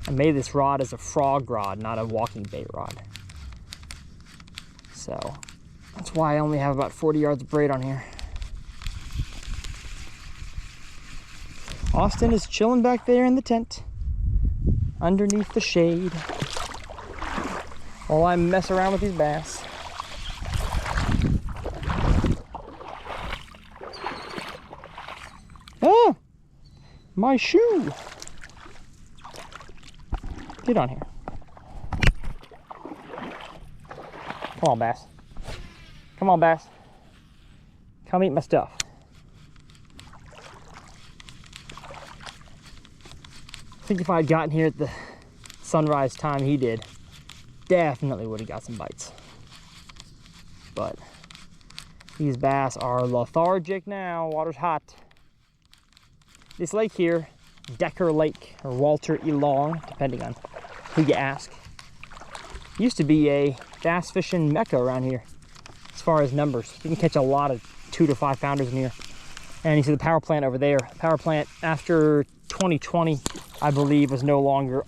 I made this rod as a frog rod, not a walking bait rod. So that's why I only have about 40 yards of braid on here. Austin is chilling back there in the tent, underneath the shade, while I mess around with these bass. Ah! My shoe! Get on here. Come on, bass. Come on, bass. Come eat my stuff. I think if I had gotten here at the sunrise time he did, definitely would have got some bites. But these bass are lethargic now. Water's hot. This lake here, Decker Lake or Walter E. Long, depending on who you ask, used to be a bass fishing mecca around here as far as numbers. You can catch a lot of 2 to 5 pounders in here. And you see the power plant over there. Power plant after 2020, I believe, was no longer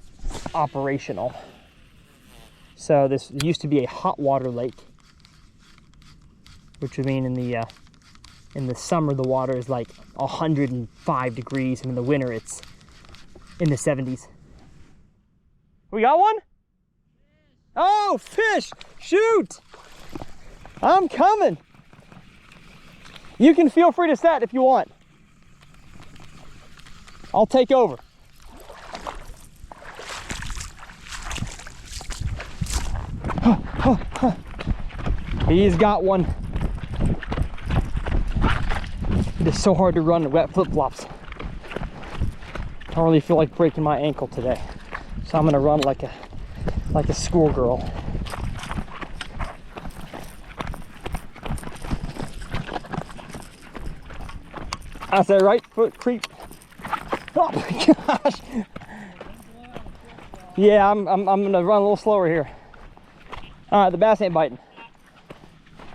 operational. So this used to be a hot water lake, which would mean in the summer the water is like 105 degrees, and in the winter it's in the 70s. We got one? Oh, fish! Shoot! I'm coming. You can feel free to set if you want. I'll take over. He's got one. It is so hard to run in wet flip-flops. I don't really feel like breaking my ankle today, so I'm gonna run like a schoolgirl. I said right foot creep. Oh my gosh. Yeah, I'm gonna run a little slower here. All right, the bass ain't biting.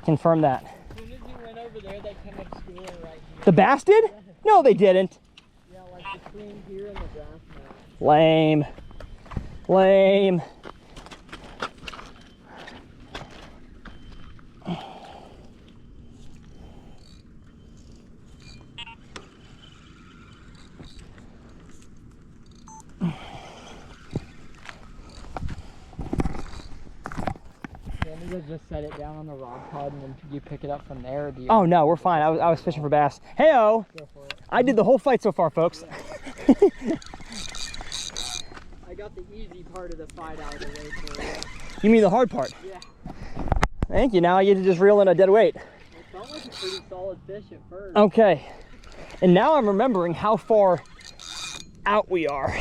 Confirm that. As soon as you went over there, they came up schooling right here. The bass did? No, they didn't. Yeah, like between here and the grass mat. Lame. Lame. Just set it down on the rod pod and then you pick it up from there? Or do you Oh no, we're fine. I was fishing for bass. Hey-o! I did the whole fight so far, folks. I got the easy part of the fight out of the way for you. You mean the hard part? Yeah. Thank you. Now I get to just reel in a dead weight. It felt like a pretty solid fish at first. Okay. And now I'm remembering how far out we are.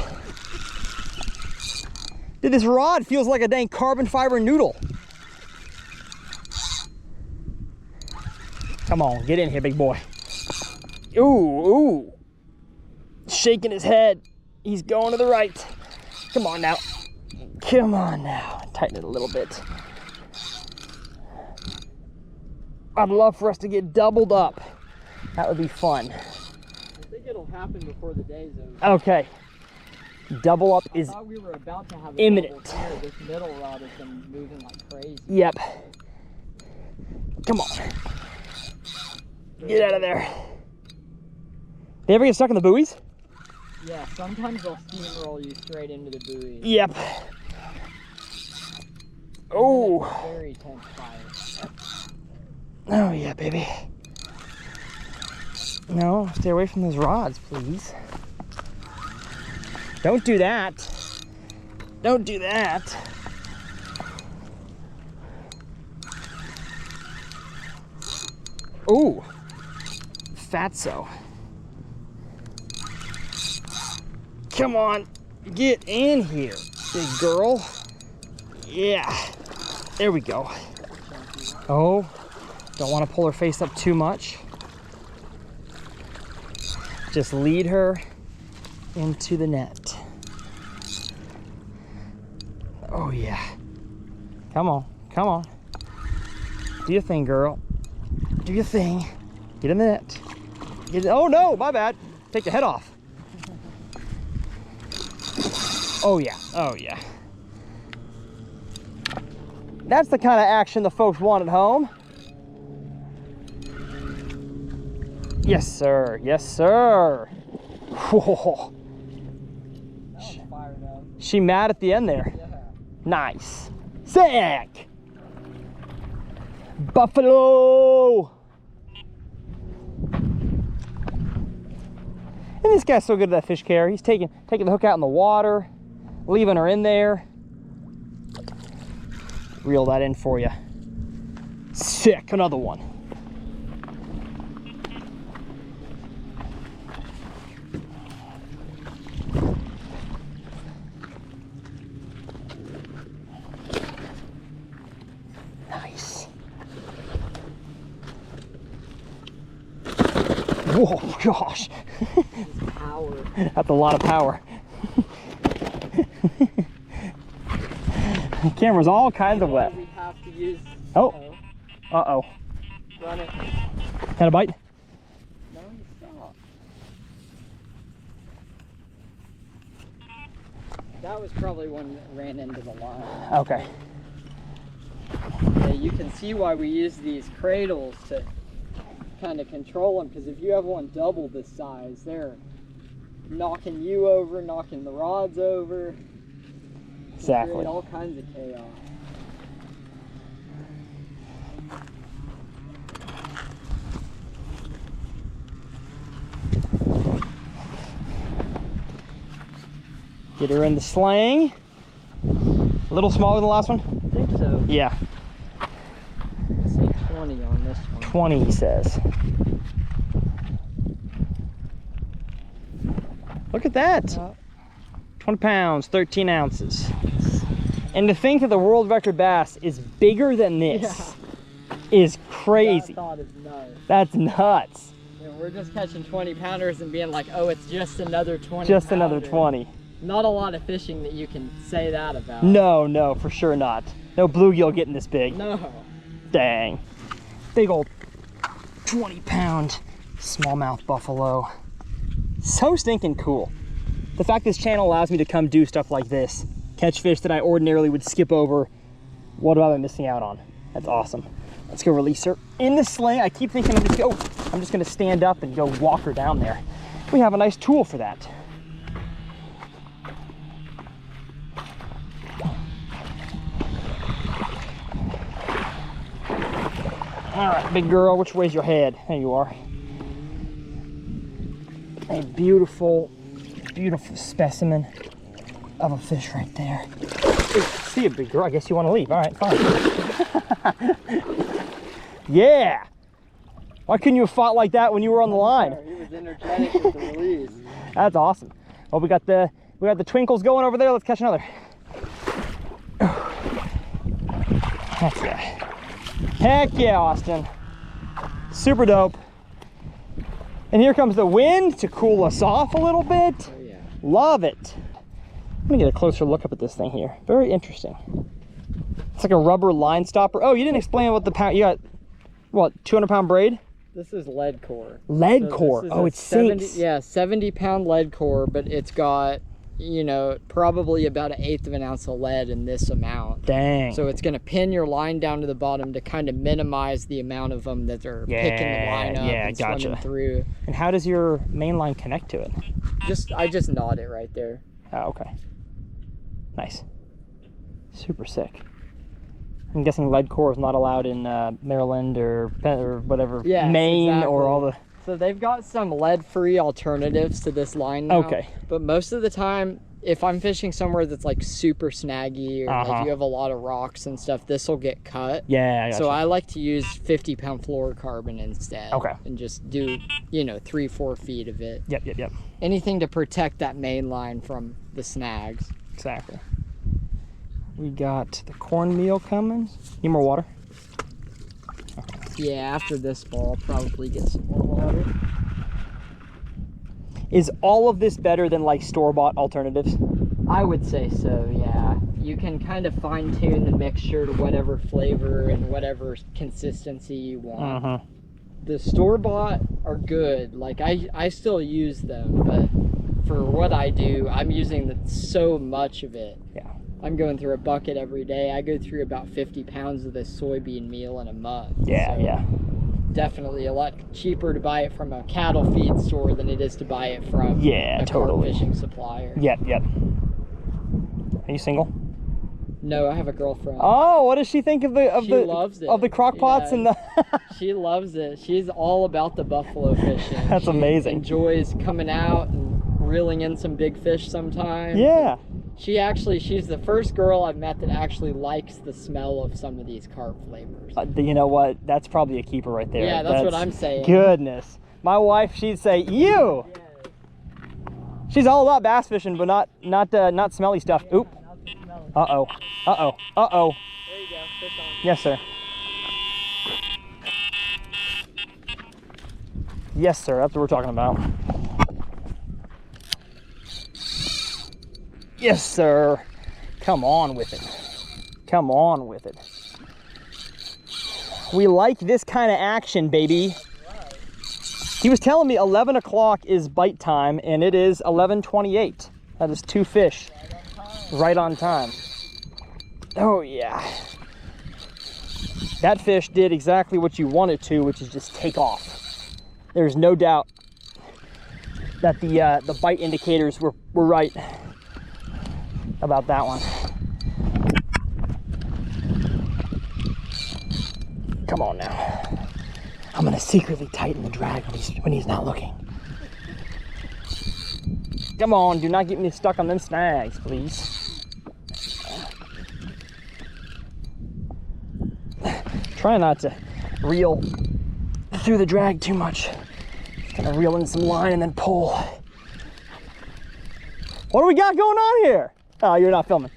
Dude, this rod feels like a dang carbon fiber noodle. Come on, get in here, big boy. Ooh, ooh. Shaking his head. He's going to the right. Come on now. Come on now. Tighten it a little bit. I'd love for us to get doubled up. That would be fun. I think it'll happen before the day's over. Okay. Double up is I thought we were about to have imminent. Here. This middle rod has been moving like crazy. Yep. Come on. Get out of there. They ever get stuck in the buoys? Yeah, sometimes they'll steamroll you straight into the buoy. Yep. Oh. Very tense fire. Oh yeah, baby. No, stay away from those rods, please. Don't do that. Don't do that. Ooh, fatso. Come on, get in here, big girl. Yeah, there we go. Oh, don't want to pull her face up too much. Just lead her into the net. Oh yeah. Come on, come on. Do your thing, girl. Do your thing. Get in the net. Oh no, my bad. Take the head off. Oh yeah, oh yeah. That's the kind of action the folks want at home. Yes, sir. Yes, sir. Whoa. She mad at the end there. Yeah. Nice. Sick. Buffalo. And this guy's so good at that fish care. He's taking the hook out in the water, leaving her in there. Reel that in for you. Sick. Another one. Nice. Whoa, gosh. Power. That's a lot of power. The camera's all kinds of wet. We have to use. Oh. Uh-oh. Run it. Had a bite? No, you stop. That was probably one that ran into the line. Okay. Yeah, you can see why we use these cradles to kind of control them, because if you have one double this size, they're knocking you over, knocking the rods over. Exactly. Create all kinds of chaos. Get her in the sling. A little smaller than the last one? I think so. Yeah. I see 20 on this one. 20, he says. Look at that. 20 pounds, 13 ounces. And to think that the world record bass is bigger than this is crazy. That thought is nuts. That's nuts. Yeah, we're just catching 20 pounders and being like, oh, it's just another 20 Just pounder. another 20. Not a lot of fishing that you can say that about. No, no, for sure not. No bluegill getting this big. No. Dang. Big old 20-pound smallmouth buffalo. So stinking cool. The fact this channel allows me to come do stuff like this, catch fish that I ordinarily would skip over, what have I been missing out on? That's awesome. Let's go release her in the sling. I keep thinking I'm just gonna stand up and go walk her down there. We have a nice tool for that. All right, big girl, which way's your head? There you are. A beautiful, beautiful specimen of a fish right there. Ooh, see it, big girl. I guess you want to leave. All right, fine. Yeah. Why couldn't you have fought like that when you were on the line? He was energetic with the release. That's awesome. Well, we got the twinkles going over there. Let's catch another. Heck yeah. Heck yeah, Austin. Super dope. And here comes the wind to cool us off a little bit. Oh, yeah. Love it. Let me get a closer look up at this thing here. Very interesting. It's like a rubber line stopper. Oh, you didn't explain what the pound, you got, what, 200-pound braid? This is lead core. Lead core. Oh, it's 70, yeah, 70-pound lead core, but it's got, you know, probably about 1/8 of an ounce of lead in this amount. Dang. So it's going to pin your line down to the bottom to kind of minimize the amount of them that are picking the line up and swimming through. And how does your main line connect to it? I just knot it right there. Oh, okay. Nice. Super sick. I'm guessing lead core is not allowed in Maryland or whatever, Maine, exactly. Or all the So they've got some lead-free alternatives to this line now. Okay. But most of the time, if I'm fishing somewhere that's like super snaggy or like you have a lot of rocks and stuff, this will get cut. Yeah, I got So you. I like to use 50-pound fluorocarbon instead. Okay. And just do, you know, 3-4 feet of it. Yep. Anything to protect that main line from the snags. Exactly. We got the cornmeal coming. Need more water? Yeah, after this fall, I'll probably get some more water. Is all of this better than like store-bought alternatives? I would say so, yeah. You can kind of fine-tune the mixture to whatever flavor and whatever consistency you want. The store-bought are good. Like, I still use them, but for what I do, I'm using so much of it. Yeah. I'm going through a bucket every day. I go through about 50 pounds of this soybean meal in a month. Yeah, so yeah. Definitely a lot cheaper to buy it from a cattle feed store than it is to buy it from a carp fishing supplier. Yep. Are you single? No, I have a girlfriend. Oh, what does she think of the She loves it. of the crock pots and the She loves it. She's all about the buffalo fishing. That's amazing. Enjoys coming out and reeling in some big fish sometimes. Yeah. She's the first girl I've met that actually likes the smell of some of these carp flavors. You know what? That's probably a keeper right there. Yeah, that's what I'm saying. Goodness. My wife, she'd say, ew. Yeah. She's all about bass fishing, but not smelly stuff. Oop. Uh-oh. There you go. Fish on. Yes, sir. Yes, sir. That's what we're talking about. Yes, sir. Come on with it. Come on with it. We like this kind of action, baby. Right. He was telling me 11 o'clock is bite time, and it is 11:28. That is 2 fish. Right on time. Oh, yeah. That fish did exactly what you want it to, which is just take off. There's no doubt that the bite indicators were right about that one. Come on now. I'm gonna secretly tighten the drag when he's not looking. Come on, do not get me stuck on them snags, please. Try not to reel through the drag too much. Just gonna reel in some line and then pull. What do we got going on here? Oh, you're not filming.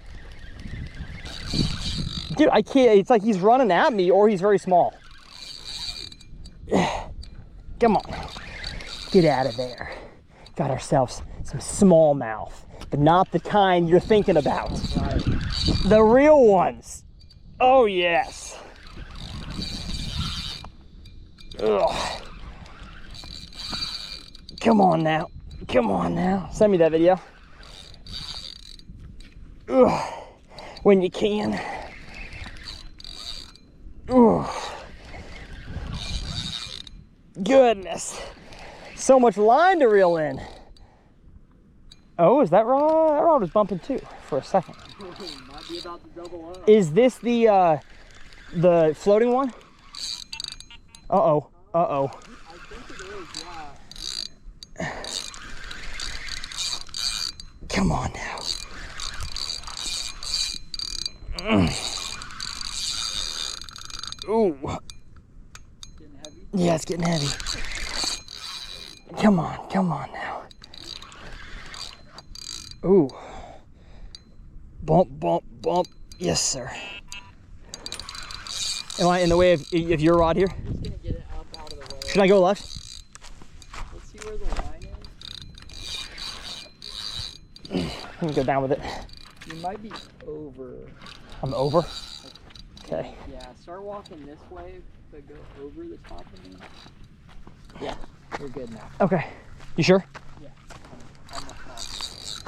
Dude, I can't, it's like he's running at me or he's very small. Come on, get out of there. Got ourselves some smallmouth, but not the kind you're thinking about. Right. The real ones. Oh, yes. Ugh. Come on now. Come on now. Send me that video. Ugh. When you can. Ugh. Goodness. So much line to reel in. Oh, is that rod? That rod was bumping too for a second. Might be about to double up. Is this the floating one? Uh-oh. Uh-oh. I think it is, yeah. Come on now. Ooh. Getting heavy? Yeah, it's getting heavy. Come on now. Ooh. Bump, bump, bump. Yes, sir. Am I in the way of your rod here? I'm just gonna get it up out of the way. Should I go left? Let's see where the line is. Let me go down with it. You might be over. I'm over? Okay. Yeah, start walking this way, but go over the top of me. Yeah, you're good now. Okay. You sure? Yeah, I'm almost positive.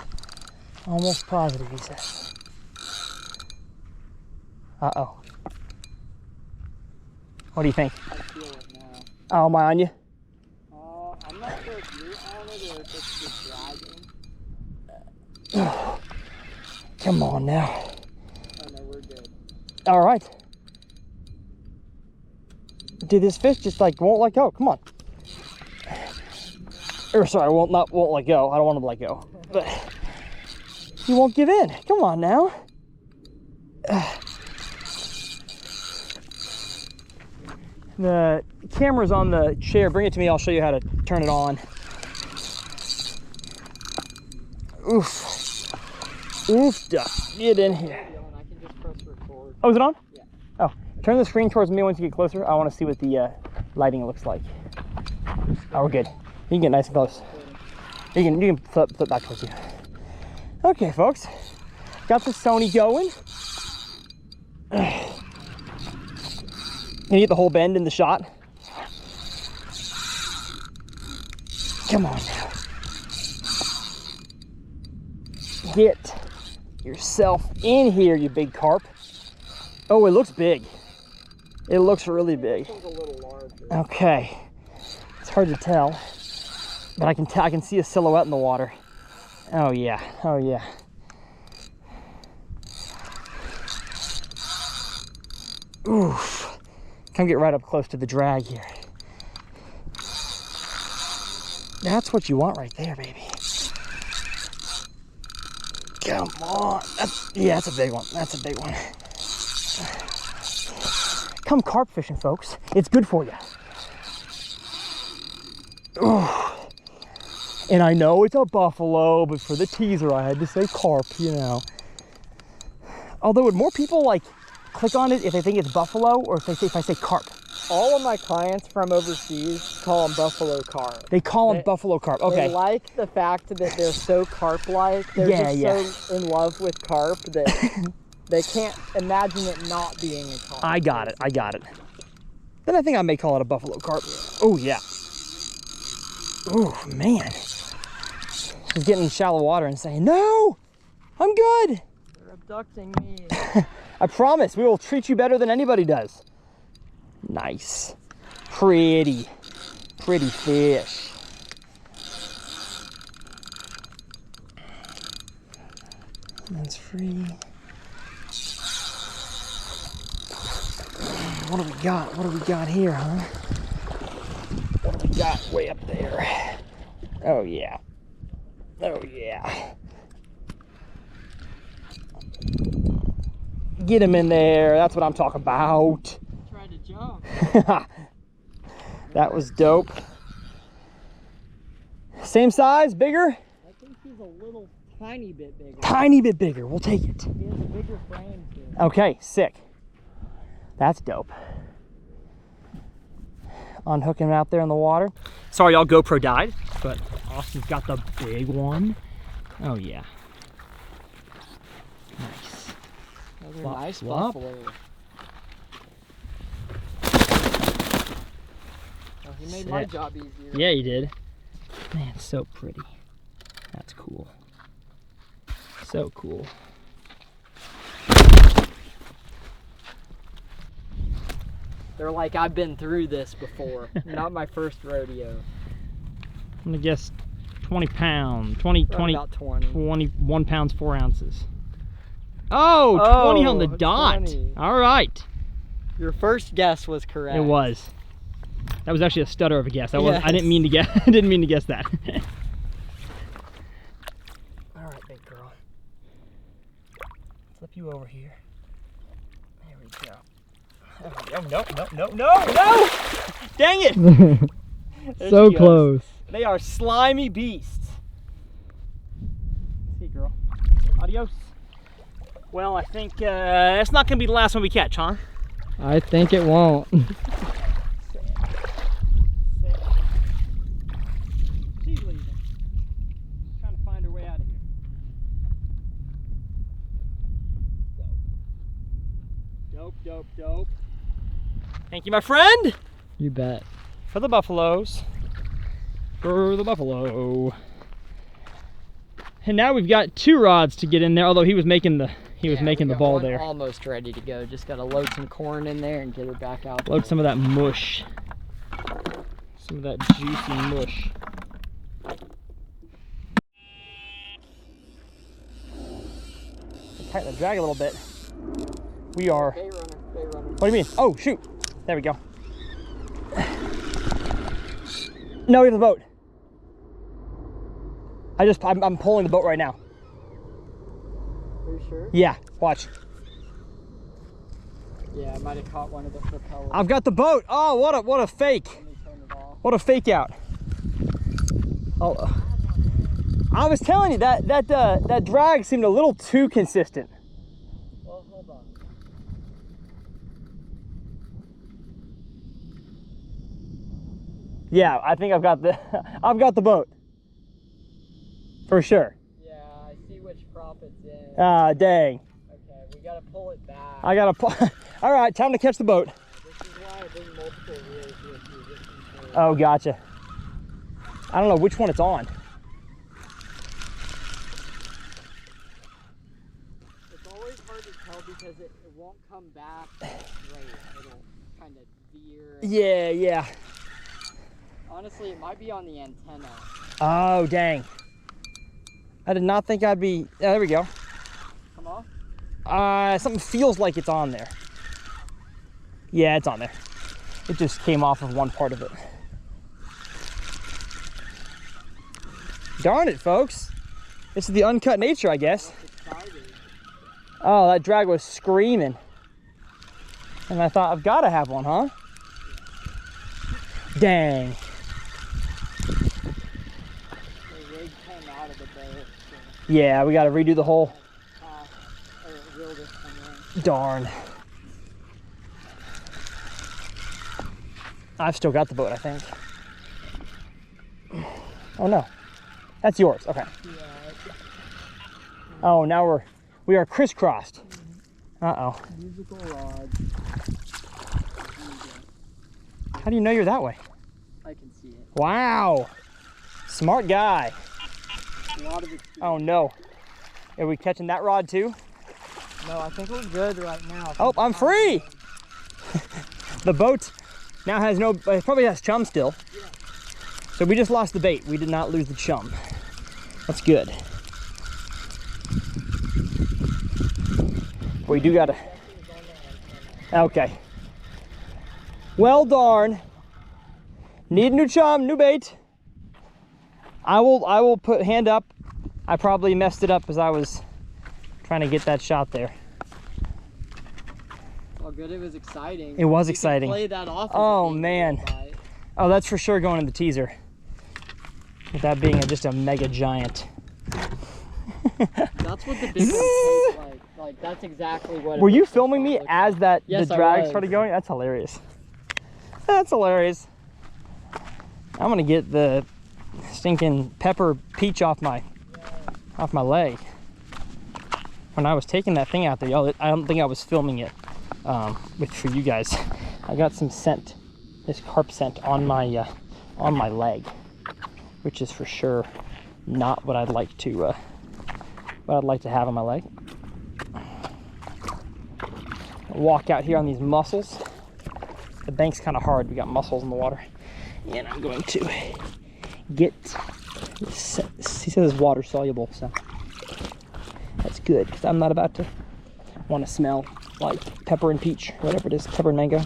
Almost positive, he says. Uh-oh. What do you think? I feel it now. Oh, am I on you? I'm not sure if you're on it or if it's just dragging. Come on now. Oh no, we're good. All right. Dude, this fish just like won't let go. Come on. Or sorry, won't let go. I don't want him to let go. But he won't give in. Come on now. The camera's on the chair. Bring it to me. I'll show you how to turn it on. Oof. Oof. Get in here. I can just press record. Oh, is it on? Yeah. Oh, turn the screen towards me once you get closer. I want to see what the lighting looks like. Oh, we're good. You can get nice and close. You can flip back towards you. Okay, folks. Got the Sony going. Can you get the whole bend in the shot? Come on now. Get yourself in here, you big carp. Oh, it looks big. It looks really big. This one's a little larger. Okay. It's hard to tell, but I can see a silhouette in the water. Oh yeah. Oh yeah. Oof. Come get right up close to the drag here. That's what you want right there, baby. Come on. That's a big one. That's a big one. Come carp fishing, folks. It's good for you. Ooh. And I know it's a buffalo, but for the teaser, I had to say carp, you know. Although, would more people like click on it if they think it's buffalo, or if I say carp? All of my clients from overseas call them buffalo carp. They call them buffalo carp. Okay. They like the fact that they're so carp-like. They're so in love with carp that they can't imagine it not being a carp. I got it. I got it. Then I think I may call it a buffalo carp. Oh yeah. Oh man. He's getting in shallow water and saying, "No, I'm good. They're abducting me." I promise we will treat you better than anybody does. Nice. Pretty fish. That's free. What do we got? What do we got here, huh? What do we got way up there? Oh yeah. Oh yeah. Get him in there. That's what I'm talking about. Tried to jump. That was dope. Same size, bigger? I think he's a little tiny bit bigger. Tiny bit bigger. We'll take it. He has a bigger frame too. Okay, sick. That's dope. Unhook him out there in the water. Sorry, y'all, GoPro died, but Austin's got the big one. Oh yeah. Nice. Another nice buffalo. Oh, he made my job easier. Yeah, he did. Man, so pretty. That's cool. So cool. They're like, I've been through this before. Not my first rodeo. I'm gonna guess 20 pounds. 20, About 20. 21 pounds, 4 ounces. Oh, 20 on the dot. 20. All right. Your first guess was correct. It was. That was actually a stutter of a guess. That was, Yes. I didn't mean to guess. I didn't mean to guess that. All right, big girl. Flip you over here. There we go. Oh, no! Dang it! There So she goes. close. They are slimy beasts. See, girl. Adios. Well, I think it's not gonna be the last one we catch, huh? I think it won't. She's leaving. Trying to find her way out of here. Dope. Thank you, my friend. You bet. For the buffaloes. For the buffalo. And now we've got 2 rods to get in there, although he was making the ball there. Almost ready to go. Just gotta load some corn in there and get her back out. Load some of that mush. Some of that juicy mush. Tighten the drag a little bit. We are. Bay runner. What do you mean? Oh, shoot. There we go. No, we have the boat. I'm pulling the boat right now. Are you sure? Yeah, watch. Yeah, I might have caught one of the propellers. I've got the boat. Oh, what a fake. Let me turn it off. What a fake out. Oh, I was telling you that drag seemed a little too consistent. Well, hold on. Yeah, I think I've got the boat. For sure. Yeah, I see which prop it's in. Ah, dang. Okay, we gotta pull it back. I gotta pull. All right, time to catch the boat. This is why I bring multiple reels with you. Just in case. Oh, gotcha. I don't know which one it's on. It's always hard to tell because it won't come back straight. It'll kind of veer. Yeah. Honestly, it might be on the antenna. Oh, dang. I did not think I'd be. Yeah, there we go. Come on. Something feels like it's on there. Yeah, it's on there. It just came off of one part of it. Darn it, folks. This is the uncut nature, I guess. Oh, that drag was screaming. And I thought, I've got to have one, huh? Dang. The rig came out of the boat. Yeah, we got to redo the whole. Darn. I've still got the boat, I think. Oh no, that's yours. Okay. Yeah. Oh, now we are crisscrossed. Uh-oh. Musical rod. How do you know you're that way? I can see it. Wow. Smart guy. A lot of it. Oh no. Are we catching that rod too? No, I think we're good right now. Oh, I'm free. The boat now has no, it probably has chum still. Yeah. So we just lost the bait. We did not lose the chum. That's good. We do gotta. Okay. Well, darn. Need new chum, new bait. I will put hand up. I probably messed it up as I was trying to get that shot there. Oh, good. It was exciting. It was You exciting. could play that off. Oh man. Oh, that's for sure going in the teaser. With that being just a mega giant. That's what the big one tastes like. Like that's exactly what. Were you filming me as that Yes, the I drag was. started going? That's hilarious. That's hilarious. I'm gonna get the stinking pepper peach off my leg. When I was taking that thing out there, y'all, I don't think I was filming it for you guys. I got some scent, this carp scent on my leg, which is for sure not what I'd like to have on my leg. Walk out here on these mussels. The bank's kind of hard. We got mussels in the water, and I'm going to get. He says it's water soluble, so that's good because I'm not about to want to smell like pepper and peach, whatever it is, pepper and mango.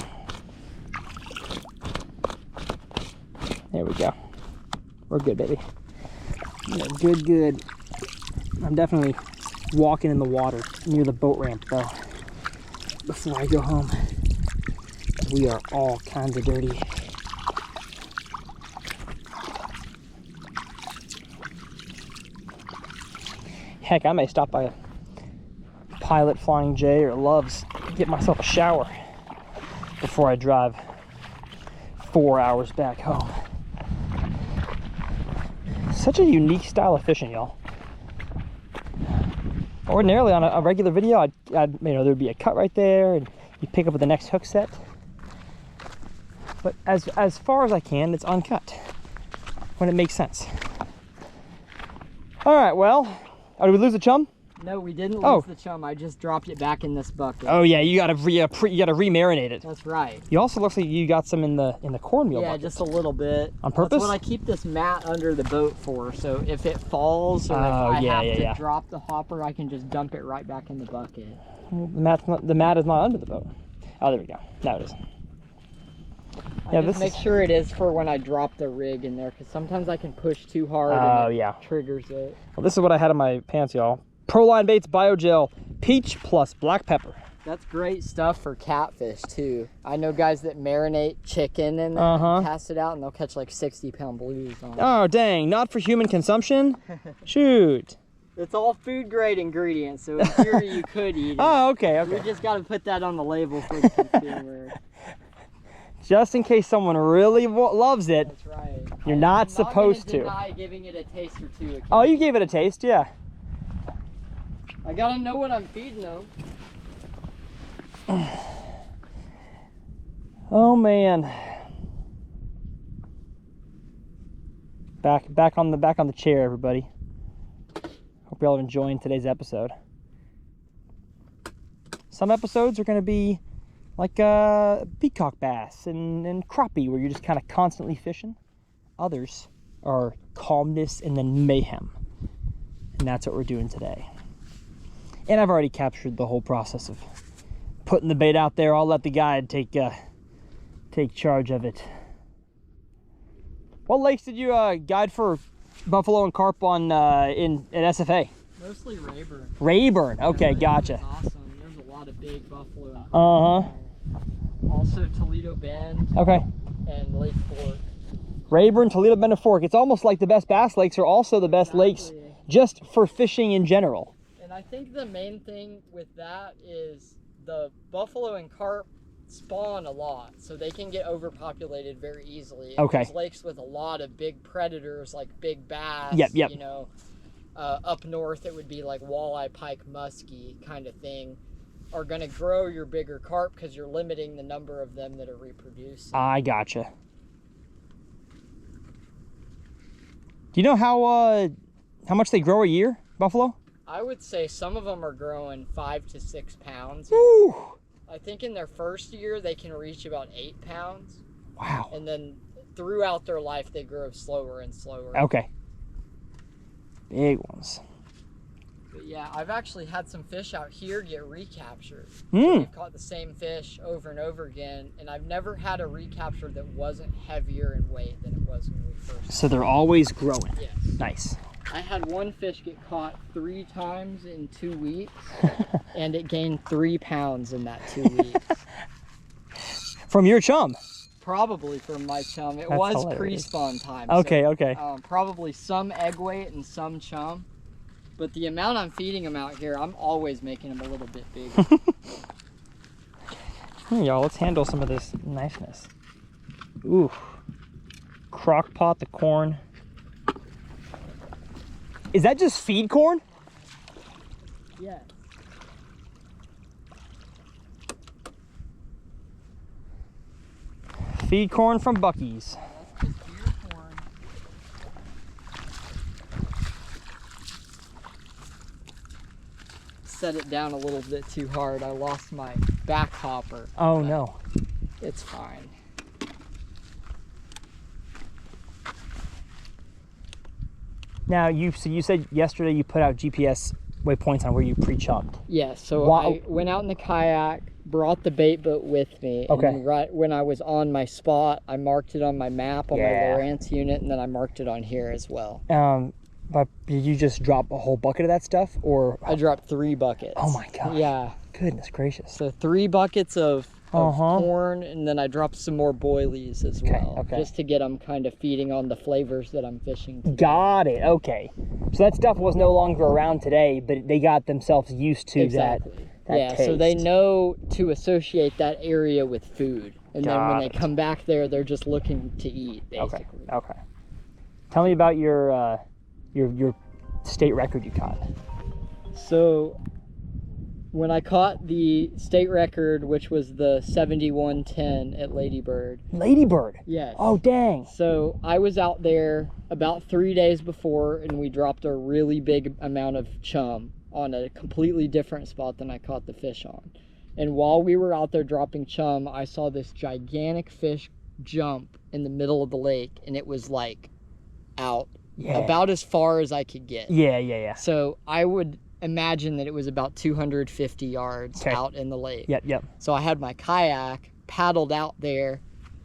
There we go. We're good, baby. Yeah, good. I'm definitely walking in the water near the boat ramp though before I go home. We are all kinds of dirty. Heck, I may stop by a Pilot Flying J or Love's, get myself a shower before I drive 4 hours back home. Such a unique style of fishing, y'all. Ordinarily on a regular video, there'd be a cut right there, and you pick up with the next hook set. But as far as I can, it's uncut when it makes sense. All right, well, did we lose the chum? No, we didn't lose the chum. I just dropped it back in this bucket. Oh yeah, you gotta re-marinate it. That's right. You also looks like you got some in the cornmeal bucket. Yeah, just a little bit. On purpose? That's what I keep this mat under the boat for. So if it falls or if I have to drop the hopper, I can just dump it right back in the bucket. The mat is not under the boat. Oh, there we go. Now it is. I just make sure it is for when I drop the rig in there, because sometimes I can push too hard and it triggers it. Well, this is what I had in my pants, y'all. Proline Baits Biogel Peach plus Black Pepper. That's great stuff for catfish too. I know guys that marinate chicken and cast it out, and they'll catch like 60-pound blues on it. Oh dang, not for human consumption? Shoot. It's all food grade ingredients, so in theory you could eat it. Oh, okay. We just got to put that on the label for the consumer. Just in case someone really loves it. That's right. You're not supposed to. I'm not gonna deny giving it a taste or two. Oh, you gave it a taste, yeah. I gotta know what I'm feeding them. Oh man. Back on the chair, everybody. Hope you're all enjoying today's episode. Some episodes are going to be like peacock bass and crappie, where you're just kind of constantly fishing. Others are calmness and then mayhem, and that's what we're doing today. And I've already captured the whole process of putting the bait out there. I'll let the guide take charge of it. What lakes did you guide for buffalo and carp on at SFA? Mostly Rayburn. Rayburn. Okay, yeah, gotcha. Awesome. There's a lot of big buffalo and carp. Also Toledo Bend. Okay. And Lake Fork. Rayburn, Toledo Bend, and Fork. It's almost like the best bass lakes are also the best lakes just for fishing in general. And I think the main thing with that is the buffalo and carp spawn a lot, so they can get overpopulated very easily. Okay. There's lakes with a lot of big predators like big bass. Yep. You know, up north it would be like walleye, pike, muskie kind of thing, are going to grow your bigger carp because you're limiting the number of them that are reproducing. I gotcha. Do you know how much they grow a year, buffalo? I would say some of them are growing 5 to 6 pounds. Woo! I think in their first year they can reach about 8 pounds. Wow. And then throughout their life they grow slower and slower. Okay. Big ones. But yeah, I've actually had some fish out here get recaptured. Mm. So we've caught the same fish over and over again, and I've never had a recapture that wasn't heavier in weight than it was when we first. So they're always growing. Yes. Nice. I had one fish get caught 3 times in 2 weeks, and it gained 3 pounds in that 2 weeks. From your chum? Probably from my chum. It That's was hilarious. pre-spawn time. Okay, so, okay. Probably some egg weight and some chum. But the amount I'm feeding them out here, I'm always making them a little bit bigger. Y'all, let's handle some of this niceness. Ooh. Crock pot the corn. Is that just feed corn? Yeah. Feed corn from Buc-ee's. That's just deer corn. Set it down a little bit too hard. I lost my back hopper. Oh no. It's fine. Now you said yesterday you put out GPS waypoints on where you pre-chunked. Yeah, so I went out in the kayak, brought the bait boat with me. Okay. And then right when I was on my spot, I marked it on my map on my Lowrance unit, and then I marked it on here as well. But did you just drop a whole bucket of that stuff, or? I dropped 3 buckets. Oh my gosh. Yeah. Goodness gracious. So 3 buckets of corn, and then I dropped some more boilies as well. Okay. Just to get them kind of feeding on the flavors that I'm fishing today. Got it. Okay. So that stuff was no longer around today, but they got themselves used to that yeah, taste. so they know to associate that area with food. And then when they come back there, they're just looking to eat, basically. Okay. Tell me about your state record you caught. So when I caught the state record, which was the 7110 at Ladybird. Ladybird? Yes. Oh, dang. So I was out there about 3 days before, and we dropped a really big amount of chum on a completely different spot than I caught the fish on. And while we were out there dropping chum, I saw this gigantic fish jump in the middle of the lake, and it was like out about as far as I could get. Yeah. So I would imagine that it was about 250 yards out in the lake. Yep. So I had my kayak paddled out there,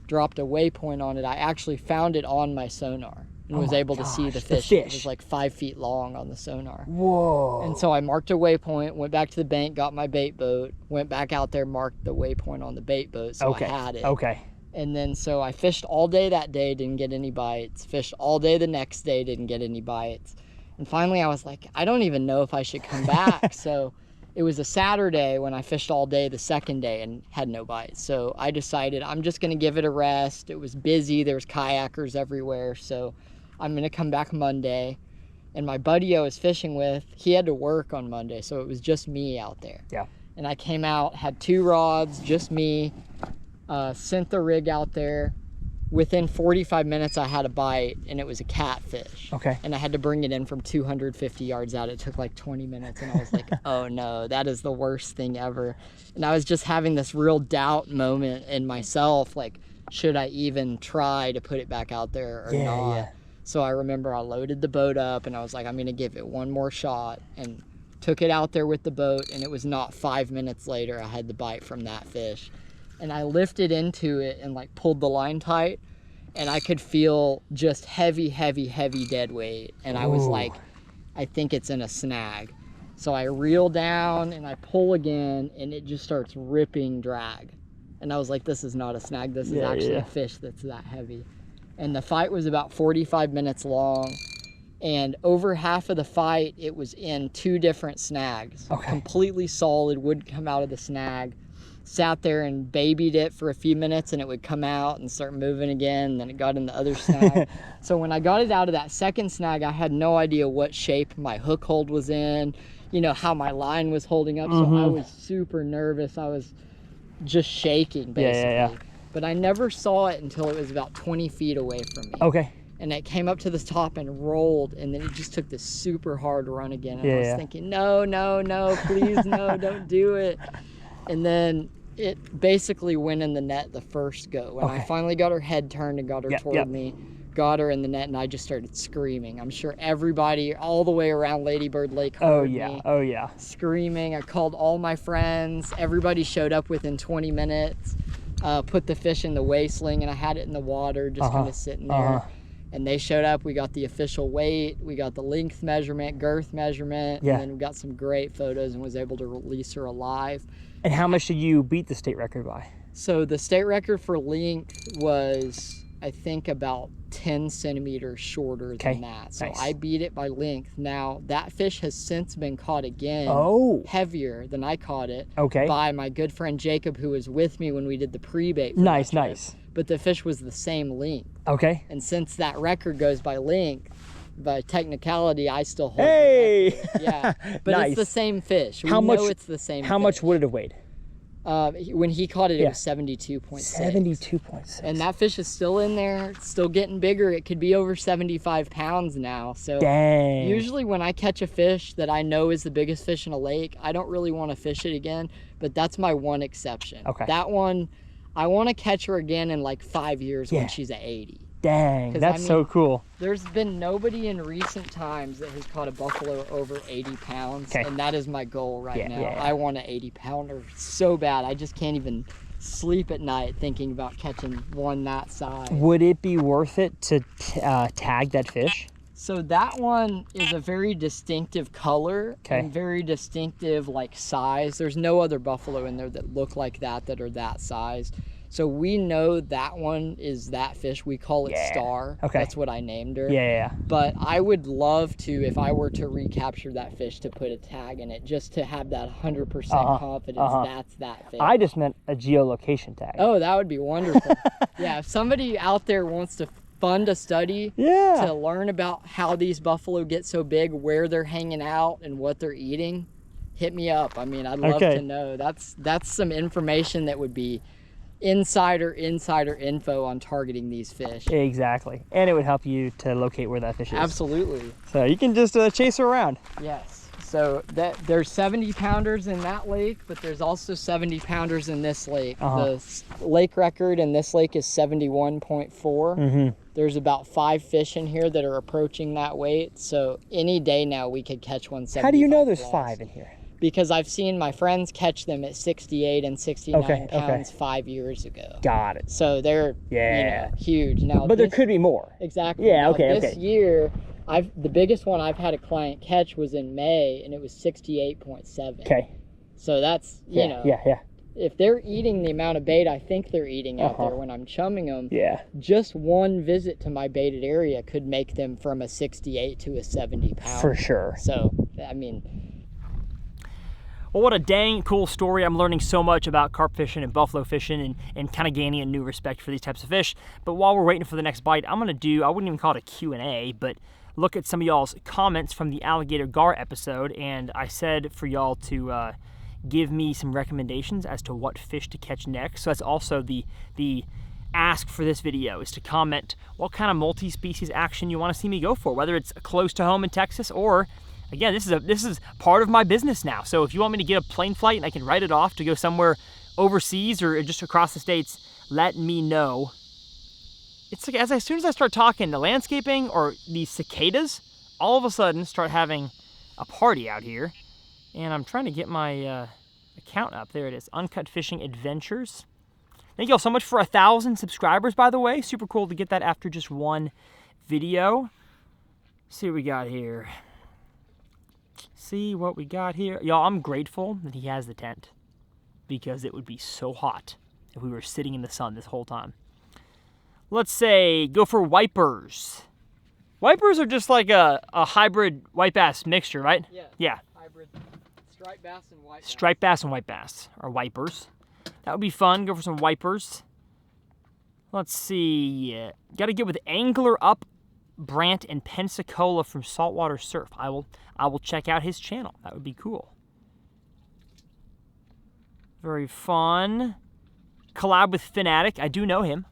dropped a waypoint on it, I actually found it on my sonar and was able to see the fish. It was like 5 feet long on the sonar. Whoa. And so I marked a waypoint, went back to the bank, got my bait boat, went back out there, marked the waypoint on the bait boat, so I had it. Okay. And then so I fished all day that day, didn't get any bites. Fished all day the next day, didn't get any bites. And finally I was like, I don't even know if I should come back. So it was a Saturday when I fished all day the second day and had no bites. So I decided I'm just gonna give it a rest. It was busy, there was kayakers everywhere. So I'm gonna come back Monday. And my buddy I was fishing with, he had to work on Monday, so it was just me out there. Yeah. And I came out, had 2 rods, just me, sent the rig out there. Within 45 minutes I had a bite, and it was a catfish. Okay. And I had to bring it in from 250 yards out. It took like 20 minutes, and I was like, oh no, that is the worst thing ever. And I was just having this real doubt moment in myself, like, should I even try to put it back out there or not? Yeah. So I remember I loaded the boat up, and I was like, I'm gonna give it one more shot, and took it out there with the boat, and it was not 5 minutes later I had the bite from that fish. And I lifted into it and like pulled the line tight, and I could feel just heavy, heavy, heavy dead weight. And I was like, I think it's in a snag. So I reel down and I pull again, and it just starts ripping drag. And I was like, this is not a snag, this is actually a fish that's that heavy. And the fight was about 45 minutes long. And over half of the fight, it was in 2 different snags. Completely solid, wouldn't come out of the snag. Sat there and babied it for a few minutes, and it would come out and start moving again, and then it got in the other snag. So when I got it out of that second snag, I had no idea what shape my hook hold was in, you know, how my line was holding up. So I was super nervous. I was just shaking, basically. But I never saw it until it was about 20 feet away from me. Okay. And it came up to the top and rolled, and then it just took this super hard run again. And I was thinking, no, no, no, please, no, don't do it. And then it basically went in the net the first go. When I finally got her head turned and got her toward me, got her in the net, and I just started screaming. I'm sure everybody all the way around Lady Bird Lake heard me. Oh yeah. Screaming. I called all my friends. Everybody showed up within 20 minutes. Put the fish in the weigh sling, and I had it in the water, just kind of sitting there. And they showed up. We got the official weight, we got the length measurement, girth measurement, and then we got some great photos and was able to release her alive. And how much did you beat the state record by? So the state record for length was, I think, about 10 centimeters shorter than that. So I beat it by length. Now, that fish has since been caught again, heavier than I caught it, by my good friend Jacob, who was with me when we did the pre-bait. Nice. But the fish was the same length. Okay. And since that record goes by length, by technicality, I still hold it. Yeah, but it's the same fish. We know it's the same fish. How much would it have weighed? When he caught it, it was 72.6. 72.6. And that fish is still in there. It's still getting bigger. It could be over 75 pounds now. So usually when I catch a fish that I know is the biggest fish in a lake, I don't really want to fish it again, but that's my one exception. That one, I want to catch her again in like 5 years when she's at 80. Dang, that's so cool. There's been nobody in recent times that has caught a buffalo over 80 pounds, and that is my goal right now. I want an 80-pounder so bad. I just can't even sleep at night thinking about catching one that size. Would it be worth it to tag that fish? So that one is a very distinctive color and very distinctive like size. There's no other buffalo in there that look like that are that size. So we know that one is that fish. We call it Star. That's what I named her. But I would love to, if I were to recapture that fish, to put a tag in it, just to have that 100% confidence that's that fish. I just meant a geolocation tag. Oh, that would be wonderful. If somebody out there wants to fund a study to learn about how these buffalo get so big, where they're hanging out, and what they're eating, hit me up. I mean, I'd love to know. That's some information that would be insider info on targeting these fish. Exactly. And it would help you to locate where that fish is. Absolutely. So you can just chase her around. Yes. So there's 70 pounders in that lake, but there's also 70 pounders in this lake. The lake record in this lake is 71.4. There's about 5 fish in here that are approaching that weight. So any day now we could catch one 75. How do you know there's 5 in here? because I've seen my friends catch them at 68 and 69 pounds 5 years ago. Got it. So they're huge. Now, but there could be more. Exactly. Yeah, now, this year, the biggest one I've had a client catch was in May, and it was 68.7. Okay. So that's, you know. Yeah. If they're eating the amount of bait I think they're eating out there when I'm chumming them, just one visit to my baited area could make them from a 68 to a 70 pound. For sure. So, I mean. Well, what a dang cool story. I'm learning so much about carp fishing and buffalo fishing and kind of gaining a new respect for these types of fish. But while we're waiting for the next bite, I'm going to do, I wouldn't even call it a Q&A, but look at some of y'all's comments from the alligator gar episode. And I said for y'all to give me some recommendations as to what fish to catch next. So that's also the ask for this video, is to comment what kind of multi-species action you want to see me go for, whether it's close to home in Texas or, again, this is part of my business now. So if you want me to get a plane flight and I can write it off to go somewhere overseas or just across the states, let me know. It's like as soon as I start talking the landscaping or these cicadas, all of a sudden start having a party out here. And I'm trying to get my account up. There it is, Uncut Fishing Adventures. Thank you all so much for 1,000 subscribers, by the way. Super cool to get that after just one video. Let's see what we got here. See what we got here. Y'all, I'm grateful that he has the tent, because it would be so hot if we were sitting in the sun this whole time. Let's say go for wipers. Wipers are just like a hybrid white bass mixture, right? Yeah. Hybrid striped bass and white bass. Striped bass and white bass are wipers. That would be fun. Go for some wipers. Let's see. Got to get with Angler Up, Brant, and Pensacola from Saltwater Surf. I will check out his channel. That would be cool. Very fun. Collab with Fanatic. I do know him.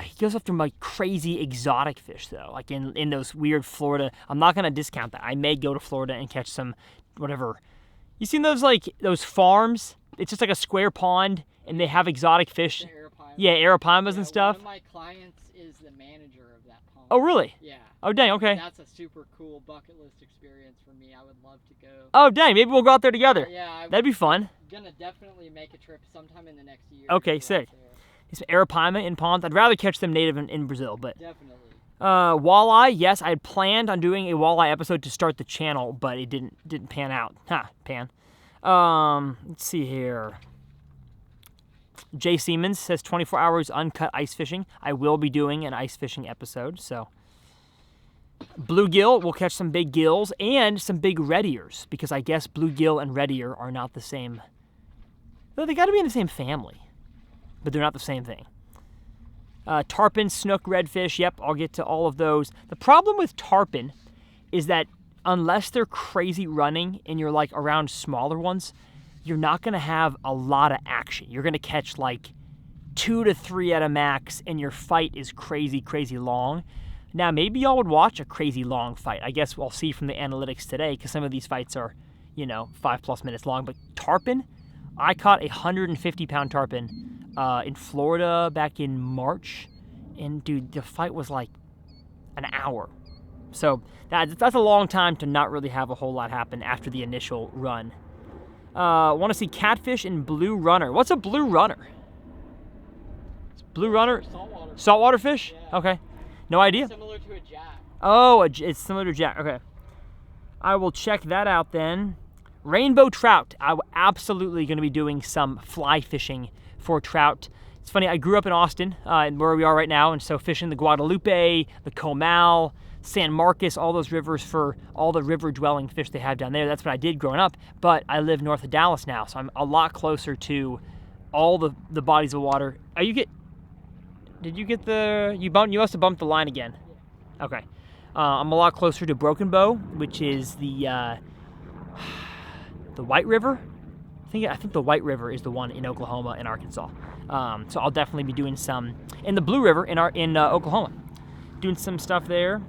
He goes after my crazy exotic fish, though, like in those weird Florida. I'm not going to discount that. I may go to Florida and catch some, whatever. You seen those, like, those farms? It's just like a square pond, and they have exotic fish. Yeah, Arapimas and stuff. One of my clients is the manager of that pond. Oh, really? Yeah. Oh, dang, okay. That's a super cool bucket list experience for me. I would love to go. Oh, dang, maybe we'll go out there together. Yeah. That'd be fun. Gonna definitely make a trip sometime in the next year. Okay, sick. Some Arapima in ponds. I'd rather catch them native in Brazil, but... Definitely. Walleye, yes, I had planned on doing a walleye episode to start the channel, but it didn't pan out. Let's see here. Jay Siemens says 24 hours uncut ice fishing. I will be doing an ice fishing episode, so. Bluegill, we'll catch some big gills and some big red ears, because I guess bluegill and red ear are not the same. Though they got to be in the same family, but they're not the same thing. Tarpon, snook, redfish, yep, I'll get to all of those. The problem with tarpon is that unless they're crazy running and you're like around smaller ones, you're not going to have a lot of action. You're going to catch like 2 to 3 at a max, and your fight is crazy long. Now, maybe y'all would watch a crazy long fight. I guess we'll see from the analytics today, because some of these fights are, 5+ minutes long. But tarpon, I caught a 150-pound tarpon in Florida back in March, and dude, the fight was like an hour. So that's a long time to not really have a whole lot happen after the initial run. Want to see catfish and blue runner. What's a blue runner? Blue runner? Saltwater fish? Yeah. Okay. No idea. Similar to a jack. Oh, it's similar to jack. Okay. I will check that out then. Rainbow trout. I'm absolutely going to be doing some fly fishing for trout. It's funny, I grew up in Austin, where we are right now, and so fishing the Guadalupe, the Comal, San Marcos, all those rivers for all the river-dwelling fish they have down there. That's what I did growing up, but I live north of Dallas now, so I'm a lot closer to all the bodies of water. Did you get the, you must have bumped the line again. Yeah. Okay. I'm a lot closer to Broken Bow, which is the White River. I think the White River is the one in Oklahoma and Arkansas. So I'll definitely be doing some in the Blue River in Oklahoma. Doing some stuff there.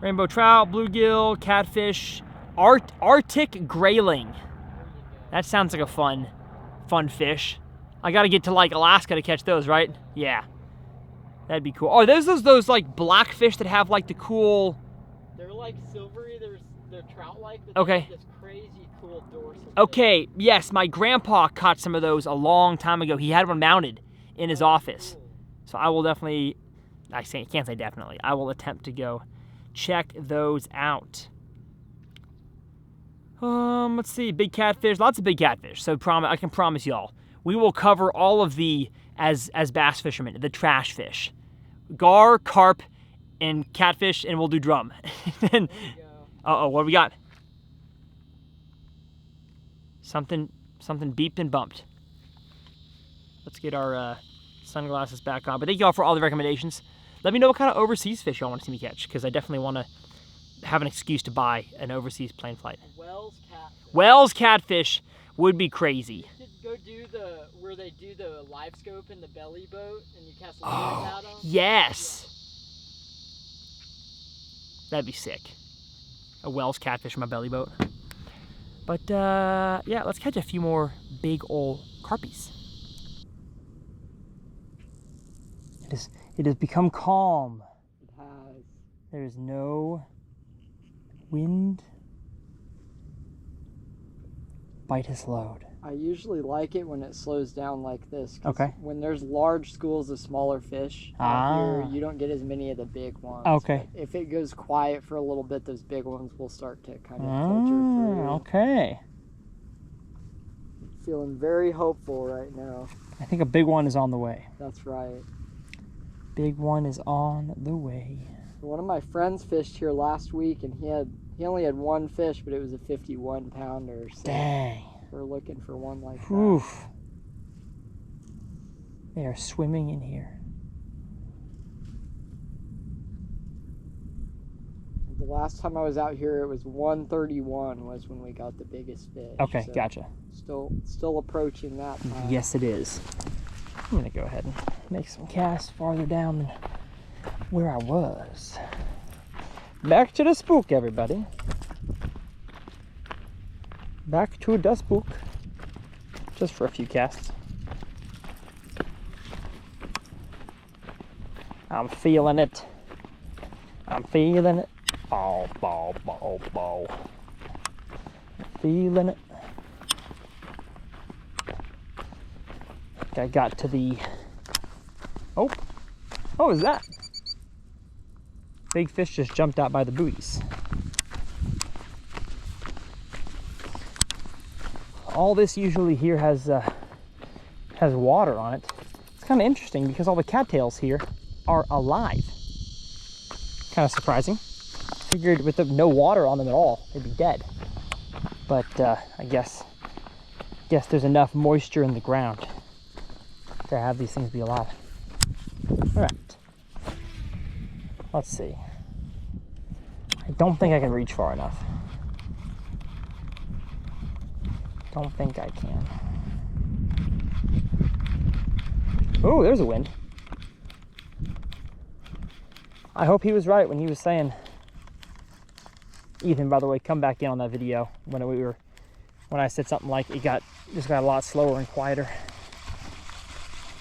Rainbow trout, bluegill, catfish, Arctic grayling. That sounds like a fun fish. I gotta get to like Alaska to catch those, right? Yeah. That'd be cool. Oh, those like black fish that have like the cool... They're like silvery. They're they're trout-like, but okay. they have this crazy cool dorsal. Okay, yes, my grandpa caught some of those a long time ago. He had one mounted in his office. Cool. So I will definitely, can't say definitely, I will attempt to go check those out. Let's see, big catfish, lots of big catfish. So I can promise y'all, we will cover all of the, as bass fishermen, the trash fish. Gar, carp, and catfish, and we'll do drum. And, uh-oh, what do we got? Something beeped and bumped. Let's get our sunglasses back on. But thank y'all for all the recommendations. Let me know what kind of overseas fish y'all want to see me catch, because I definitely want to have an excuse to buy an overseas plane flight. Wells catfish would be crazy. You should go do where they do the live scope in the belly boat and you cast lures at them. Yes. That'd be sick. A Wells catfish in my belly boat. But yeah, let's catch a few more big ol' carpies. It has become calm. It has. There's no wind. Bite has slowed. I usually like it when it slows down like this. Okay. When there's large schools of smaller fish out here, you don't get as many of the big ones. Okay. But if it goes quiet for a little bit, those big ones will start to kind of filter through. Okay. Feeling very hopeful right now. I think a big one is on the way. That's right. Big one is on the way. One of my friends fished here last week, and he only had one fish, but it was a 51 pounder. So dang. We're looking for one like that. Oof. They are swimming in here. The last time I was out here, it was 131 was when we got the biggest fish. Okay, so gotcha. Still approaching that time. Yes, it is. I'm gonna go ahead and make some casts farther down than where I was. Back to the spook, everybody. Back to the spook. Just for a few casts. I'm feeling it. I'm feeling it. Ball, ball, ball, ball. Feeling it. I got to the... Oh, what was that? Big fish just jumped out by the buoys. All this usually here has water on it. It's kind of interesting because all the cattails here are alive. Kind of surprising. Figured with no water on them at all, they'd be dead. But I guess there's enough moisture in the ground to have these things be alive. All right. Let's see. I don't think I can reach far enough. Don't think I can. Oh, there's a wind. I hope he was right when he was saying... Ethan, by the way, come back in on that video when I said something like it just got a lot slower and quieter.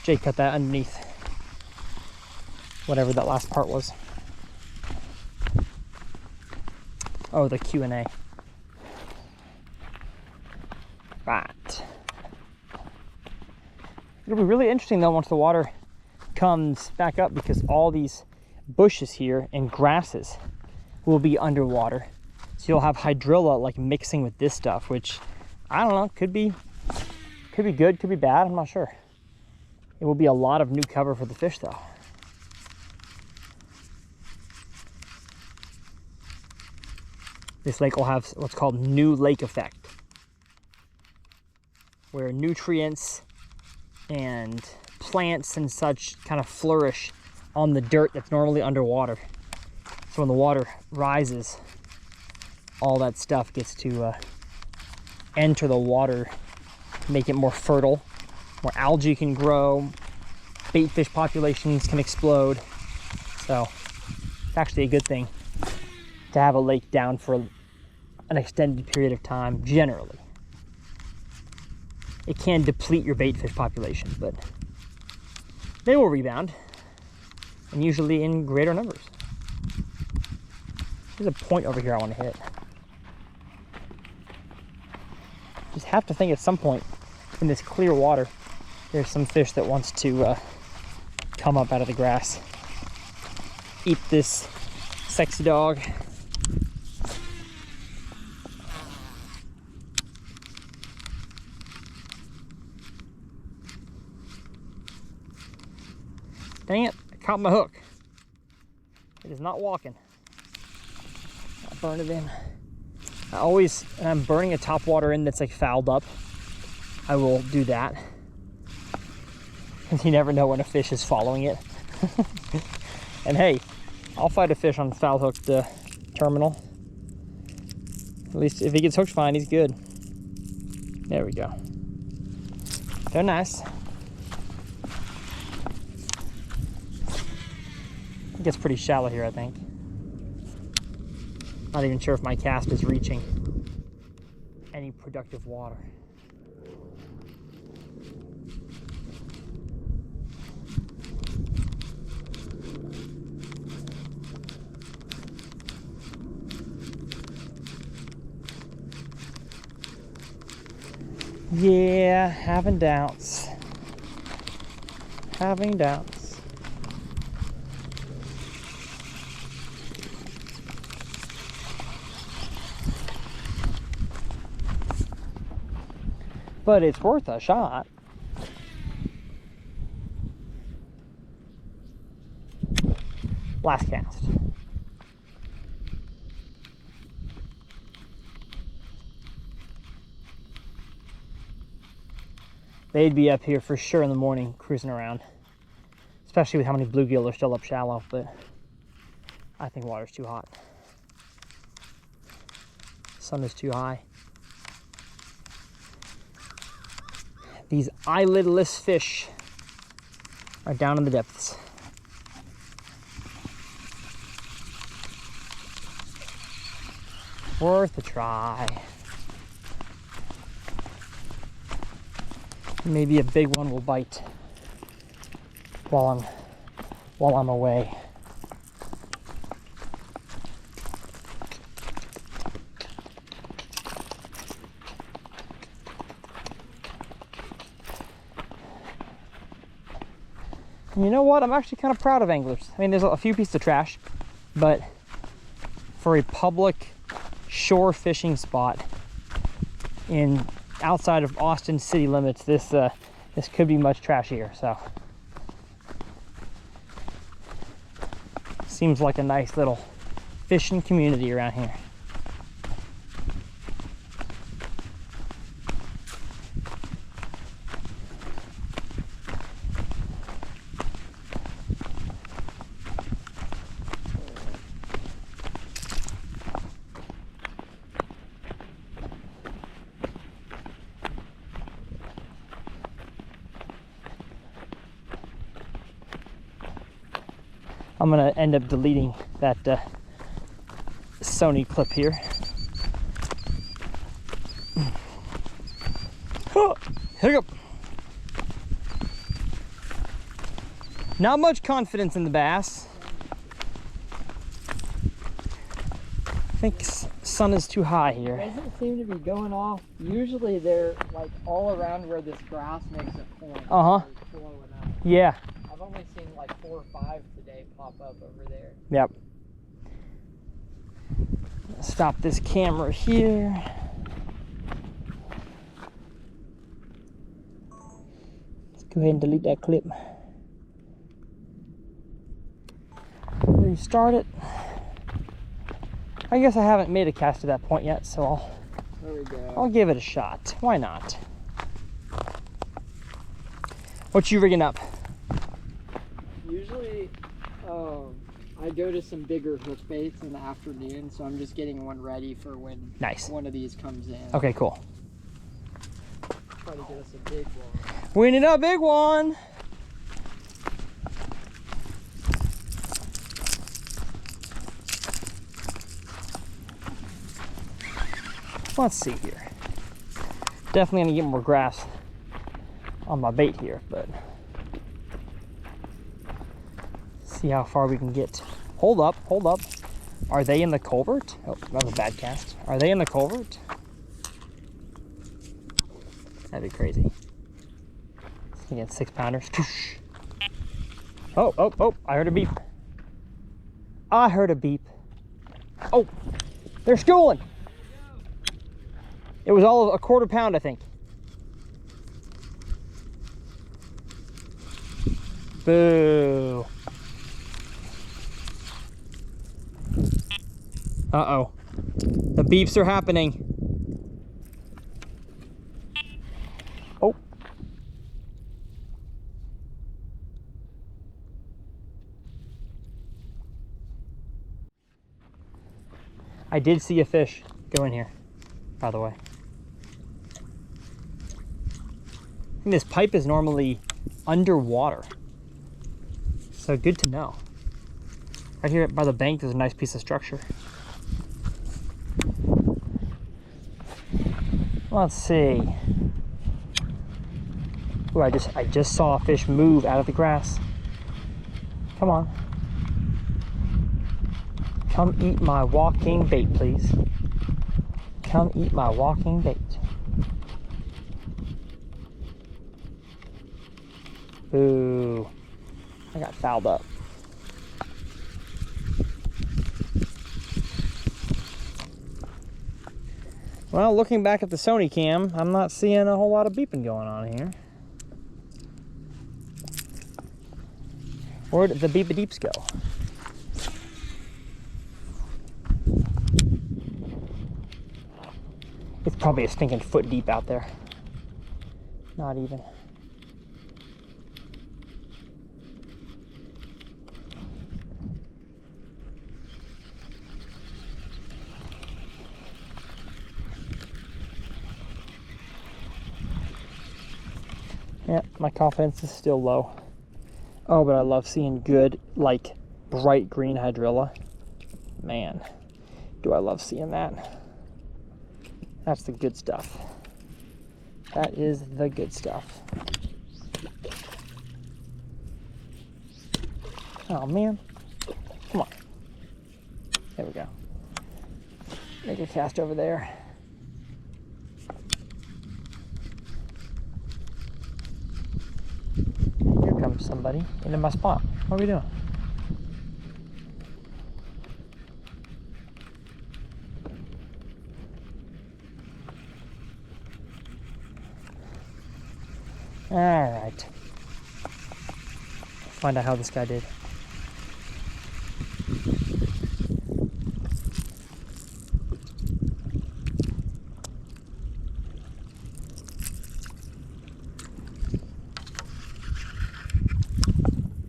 Jake cut that underneath whatever that last part was. Oh, the Q&A. Right. It'll be really interesting though once the water comes back up, because all these bushes here and grasses will be underwater. So you'll have hydrilla like mixing with this stuff, which I don't know, could be good, could be bad, I'm not sure. It will be a lot of new cover for the fish though. This lake will have what's called new lake effect, where nutrients and plants and such kind of flourish on the dirt that's normally underwater. So when the water rises, all that stuff gets to enter the water, make it more fertile. More algae can grow, bait fish populations can explode. So it's actually a good thing to have a lake down for an extended period of time, generally. It can deplete your bait fish population, but they will rebound, and usually in greater numbers. There's a point over here I want to hit. Just have to think at some point in this clear water, there's some fish that wants to come up out of the grass. Eat this sexy dog. Dang it, I caught my hook. It is not walking. I'll burn it in. I always, when I'm burning a topwater in that's like fouled up, I will do that. Because you never know when a fish is following it. And hey, I'll fight a fish on foul hooked terminal. At least if he gets hooked fine, he's good. There we go. They're nice. It gets pretty shallow here, I think. Not even sure if my cast is reaching any productive water. Yeah, having doubts. Having doubts. But it's worth a shot. Last cast. They'd be up here for sure in the morning, cruising around. Especially with how many bluegill are still up shallow, but I think water's too hot. Sun is too high. These eyelidless fish are down in the depths. Worth a try. Maybe a big one will bite while I'm away. And you know what? I'm actually kind of proud of anglers. I mean, there's a few pieces of trash, but for a public shore fishing spot in outside of Austin city limits, this could be much trashier. So seems like a nice little fishing community around here. I'm gonna end up deleting that Sony clip here. Oh, hiccup. Not much confidence in the bass. I think sun is too high here. It doesn't seem to be going off. Usually they're like all around where this grass makes a point. Yeah. I've only seen like 4 or 5 today pop up over there. Yep. Stop this camera here. Let's go ahead and delete that clip. Restart it. I guess I haven't made a cast to that point yet, so there we go. I'll give it a shot. Why not? What you rigging up? Usually, I go to some bigger hook baits in the afternoon, so I'm just getting one ready for when one of these comes in. Okay, cool. Try to get us a big one. We need a big one. Let's see here. Definitely gonna get more grass on my bait here, but see how far we can get. Hold up, hold up. Are they in the culvert? Oh, that was a bad cast. Are they in the culvert? That'd be crazy. Again, 6-pounders. Oh, oh, oh, I heard a beep. I heard a beep. Oh, they're schooling. It was all of a 1/4 pound, I think. Boo. Uh-oh. The beeps are happening. Oh. I did see a fish go in here, by the way. I think this pipe is normally underwater. So good to know. Right here by the bank, there's a nice piece of structure. Let's see. Ooh, I just saw a fish move out of the grass. Come on. Come eat my walking bait, please. Come eat my walking bait. Ooh, I got fouled up. Well, looking back at the Sony cam, I'm not seeing a whole lot of beeping going on here. Where did the beep-a-deeps go? It's probably a stinking foot deep out there. Not even. Yeah, my confidence is still low. Oh, but I love seeing good, like, bright green hydrilla. Man, do I love seeing that. That's the good stuff. That is the good stuff. Oh, man. Come on. There we go. Make a cast over there. Here comes somebody into my spot. What are we doing? All right. Find out how this guy did.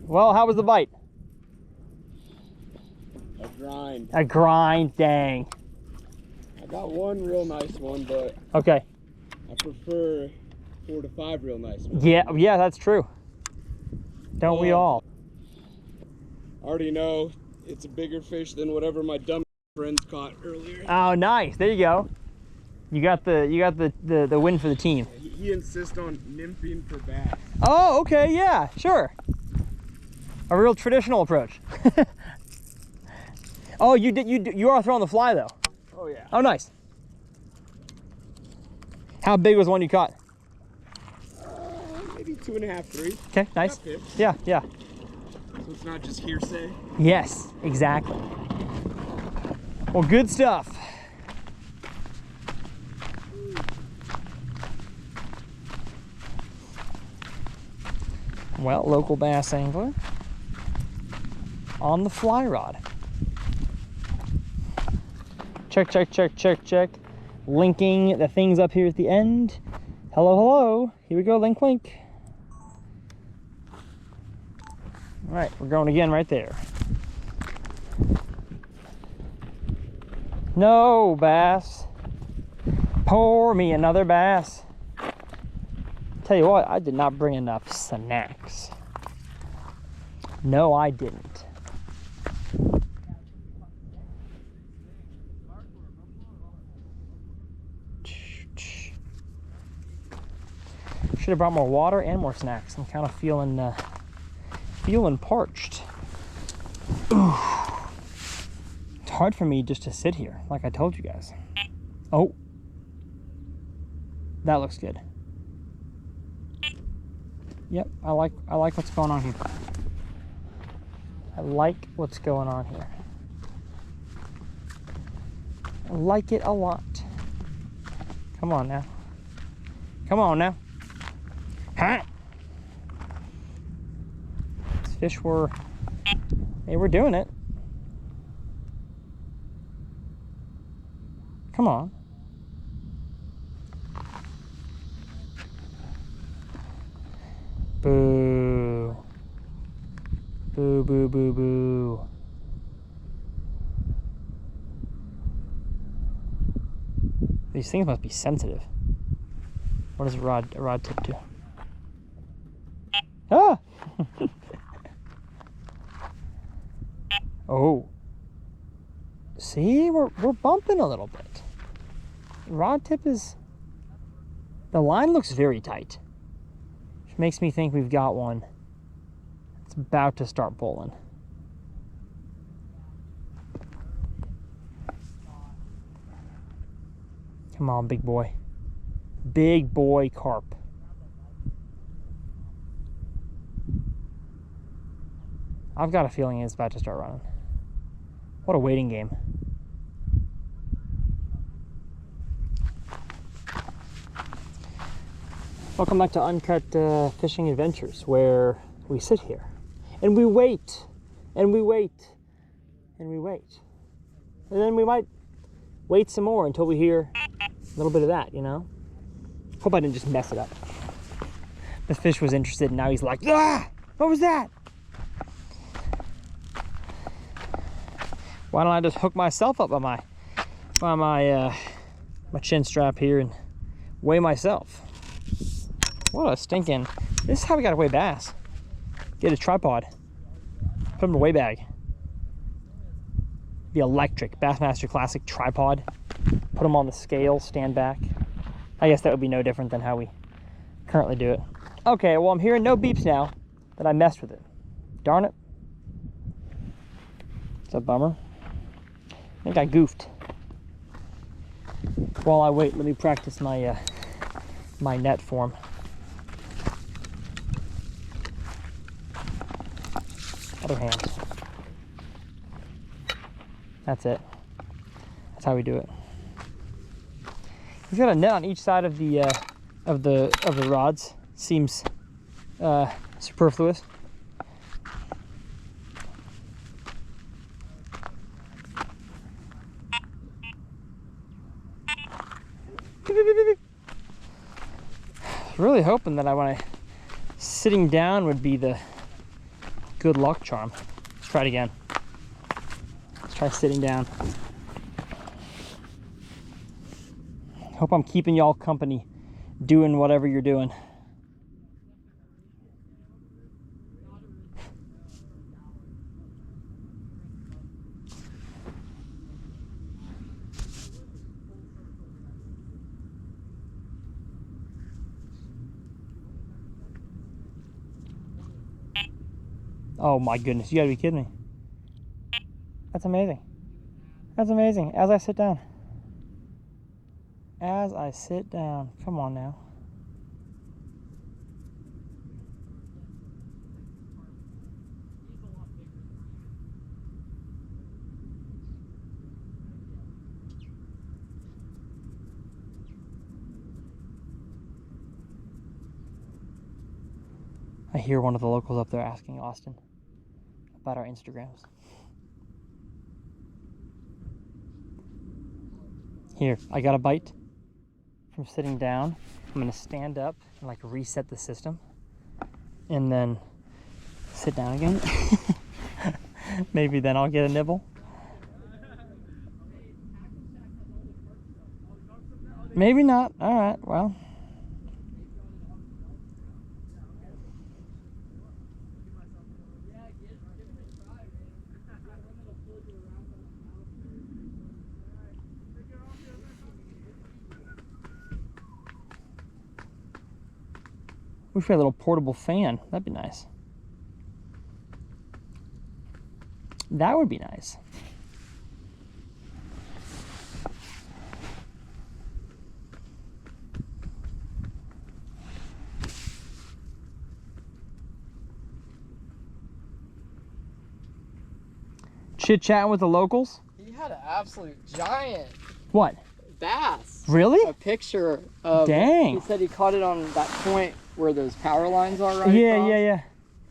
Well, how was the bite? A grind. A grind, dang. I got one real nice one, but Okay. I prefer 4 to 5 real nice ones. Yeah, that's true. Don't we all? I already know it's a bigger fish than whatever my dumb friends caught earlier. Oh, nice. There you go. You got the win for the team. He insists on nymphing for bass. Oh, okay, yeah, sure. A real traditional approach. Oh, you are throwing the fly though. Oh yeah. Oh, nice. How big was the one you caught? Maybe 2.5, 3. Okay, nice. Not 5. Yeah, yeah. So it's not just hearsay. Yes, exactly. Well, good stuff. Well, local bass angler on the fly rod. Check, check, check, check, check. Linking the things up here at the end. Hello, hello. Here we go, link, link. All right, we're going again right there. No, bass. Pour me another bass. Tell you what, I did not bring enough snacks. No, I didn't. Should have brought more water and more snacks. I'm kind of feeling parched. Ooh. It's hard for me just to sit here, like I told you guys. Oh, that looks good. Yep, I like what's going on here. I like what's going on here. I like it a lot. Come on now. Come on now. Huh? These fish were, they were doing it. Come on. Boo. Boo, boo, boo, boo. These things must be sensitive. What does a rod tip do? Ah! Oh. See, we're bumping a little bit. Rod tip is, the line looks very tight, which makes me think we've got one. It's about to start pulling. Come on, big boy. Big boy carp. I've got a feeling it's about to start running. What a waiting game. Welcome back to Uncut Fishing Adventures, where we sit here and we wait and we wait and we wait. And then we might wait some more until we hear a little bit of that, you know? Hope I didn't just mess it up. The fish was interested and now he's like, ah, what was that? Why don't I just hook myself up by my chin strap here and weigh myself? What a stinking, this is how we gotta weigh bass. Get a tripod, put them in a weigh bag. The electric Bassmaster Classic tripod. Put them on the scale, stand back. I guess that would be no different than how we currently do it. Okay, well I'm hearing no beeps now that I messed with it. Darn it. It's a bummer. I think I goofed. While I wait, let me practice my my net form. Other hand. That's it. That's how we do it. We've got a net on each side of the rods. Seems superfluous. Really hoping that when I sitting down would be the good luck charm. Let's try it again. Let's try sitting down. Hope I'm keeping y'all company doing whatever you're doing. Oh my goodness, you gotta be kidding me. That's amazing. That's amazing. As I sit down. As I sit down. Come on now. I hear one of the locals up there asking Austin about our Instagrams. Here, I got a bite from sitting down. I'm gonna stand up and like reset the system and then sit down again. Maybe then I'll get a nibble. Maybe not. All right, well. Wish we had a little portable fan. That'd be nice. That would be nice. chit-chatting with the locals? He had an absolute giant What? bass. Really? A picture of. Dang. He said he caught it on that point where those power lines are right Yeah, across. yeah.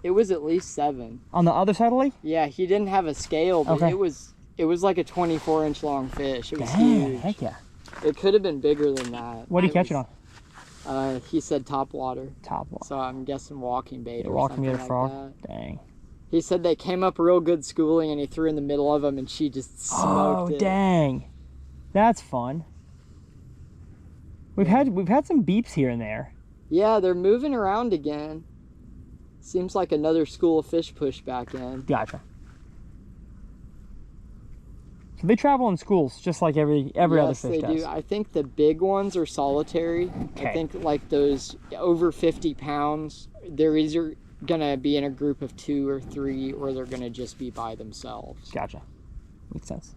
It was at least 7. On the other side of the lake? Yeah, he didn't have a scale, but Okay. it was like a 24-inch long fish. It was Dang, huge. heck yeah. It could have been bigger than that. What did he catch it on? He said top water. Top water. So I'm guessing walking bait or Walking something me a like frog. that. Dang. He said they came up real good schooling and he threw in the middle of them and she just smoked it. Oh, dang. That's fun. We've had some beeps here and there. Yeah, they're moving around again. Seems like another school of fish pushed back in. Gotcha. So they travel in schools just like every other fish does. Yes, they do. I think the big ones are solitary. Okay. I think like those over 50 pounds, they're either gonna be in a group of 2 or 3 or they're gonna just be by themselves. Gotcha. Makes sense.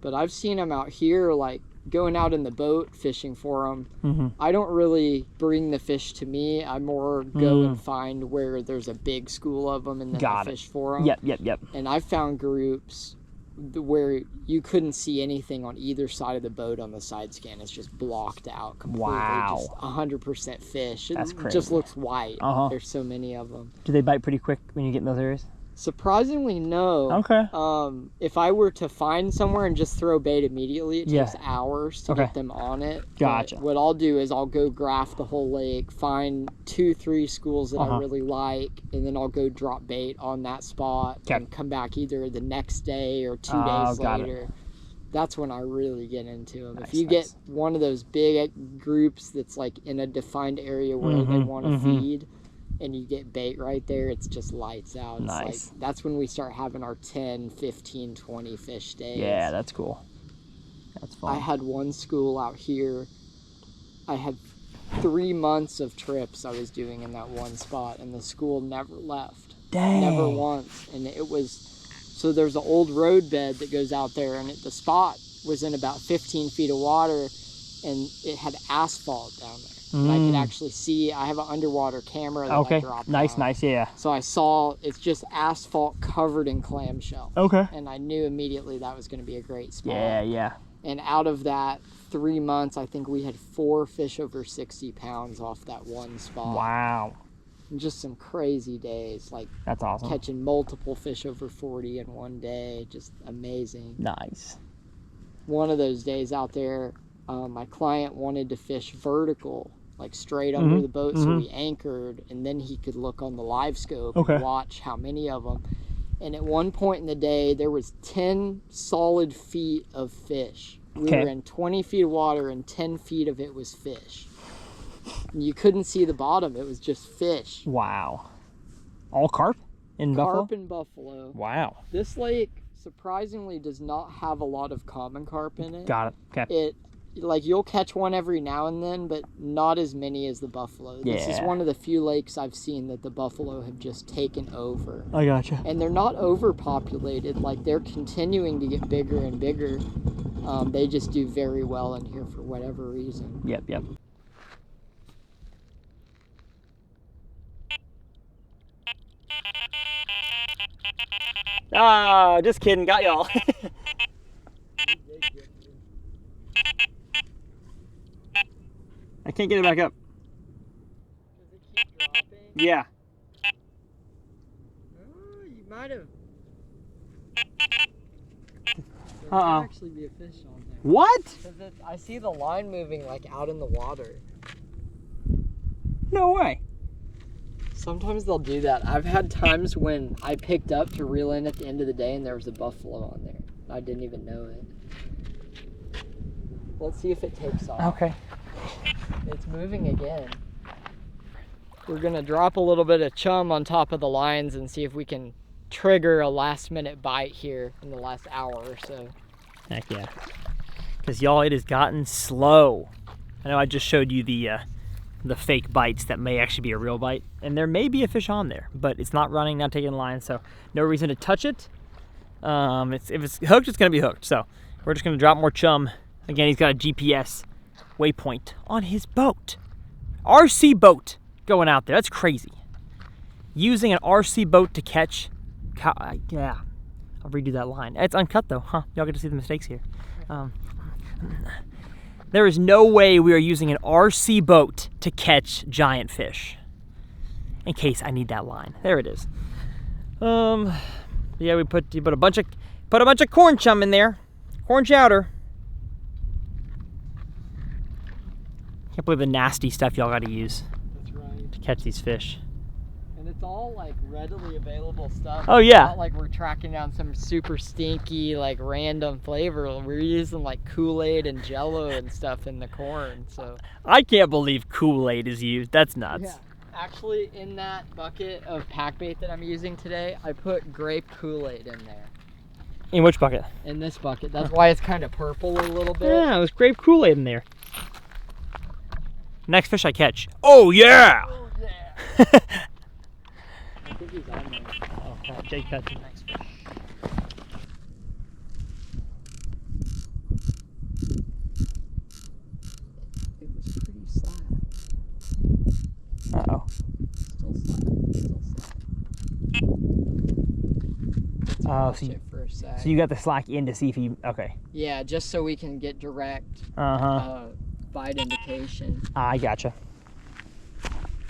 But I've seen them out here like going out in the boat fishing for them. Mm-hmm. I don't really bring the fish to me. I more go and find where there's a big school of them and then I fish for them. Yep. And I found groups where you couldn't see anything on either side of the boat on the side scan. It's just blocked out completely. Wow. Just 100% fish. That's It crazy. just looks white. Uh-huh. There's so many of them. Do they bite pretty quick when you get in those areas? Surprisingly, no. Okay. If I were to find somewhere and just throw bait immediately, it takes hours to get them on it. Gotcha. But what I'll do is I'll go graph the whole lake, find 2-3 schools that I really like, and then I'll go drop bait on that spot and come back either the next day or 2 days later. That's when I really get into them. If you get one of those big groups that's like in a defined area where they want to feed, and you get bait right there, it's just lights out. It's like, that's when we start having our 10, 15, 20 fish days. Yeah, that's cool. That's fun. I had one school out here. I had 3 months of trips I was doing in that one spot, and the school never left. Dang. Never once. And it was, so there's an old road bed that goes out there, and the spot was in about 15 feet of water, and it had asphalt down there. And I could actually see, I have an underwater camera that I dropped nice, yeah. So I saw, it's just asphalt covered in clamshell. Okay. And I knew immediately that was going to be a great spot. Yeah. And out of that 3 months, I think we had 4 fish over 60 pounds off that one spot. Wow. And just some crazy days, like that's awesome. Catching multiple fish over 40 in one day, just amazing. Nice. One of those days out there, my client wanted to fish vertical, like straight under the boat, so we anchored, and then he could look on the live scope and watch how many of them. And at one point in the day, there was 10 solid feet of fish. We were in 20 feet of water, and 10 feet of it was fish. And you couldn't see the bottom. It was just fish. Wow. All carp in Buffalo? Carp and buffalo. Wow. This lake, surprisingly, does not have a lot of common carp in it. Got it. Okay. Like, you'll catch one every now and then, but not as many as the buffalo. This is one of the few lakes I've seen that the buffalo have just taken over. I gotcha. And they're not overpopulated. Like, they're continuing to get bigger and bigger. They just do very well in here for whatever reason. Yep. Ah, just kidding. Got y'all. I can't get it back up. Does it keep dropping? Yeah. Oh, you might have. There Uh-oh. might actually be a fish on there. What? Because I see the line moving like out in the water. No way. Sometimes they'll do that. I've had times when I picked up to reel in at the end of the day and there was a buffalo on there. I didn't even know it. Let's see if it takes off. Okay. It's moving again. We're gonna drop a little bit of chum on top of the lines and see if we can trigger a last minute bite here in the last hour or so. Heck yeah. Because y'all, it has gotten slow. I know I just showed you the fake bites that may actually be a real bite, and there may be a fish on there, but it's not running, not taking the line, so no reason to touch it. If it's hooked, it's gonna be hooked. So we're just gonna drop more chum. Again, he's got a GPS waypoint on his boat. RC boat going out there. That's crazy. Using an RC boat to catch. Yeah. I'll redo that line. It's uncut though, huh? Y'all get to see the mistakes here. There is no way we are using an RC boat to catch giant fish. In case I need that line. There it is. Yeah, we put a bunch of corn chum in there. Corn chowder. Can't believe the nasty stuff y'all gotta use. That's right. To catch these fish. And it's all like readily available stuff. Oh yeah. It's not like we're tracking down some super stinky, like random flavor. We're using like Kool-Aid and Jello and stuff in the corn. So I can't believe Kool-Aid is used. That's nuts. yeah. Actually, in that bucket of pack bait that I'm using today, I put grape Kool-Aid in there. In which bucket? In this bucket. That's why it's kind of purple a little bit. Yeah, there's grape Kool-Aid in there. Next fish I catch. Oh yeah! Oh, yeah. I think he's on there. Oh, crap. Jake catch the next fish. It was pretty slack. Uh-oh. Still slack. Oh, Watch it for a sec. so you got the slack in to see if he... Okay. Yeah, just so we can get direct bite indication. I gotcha.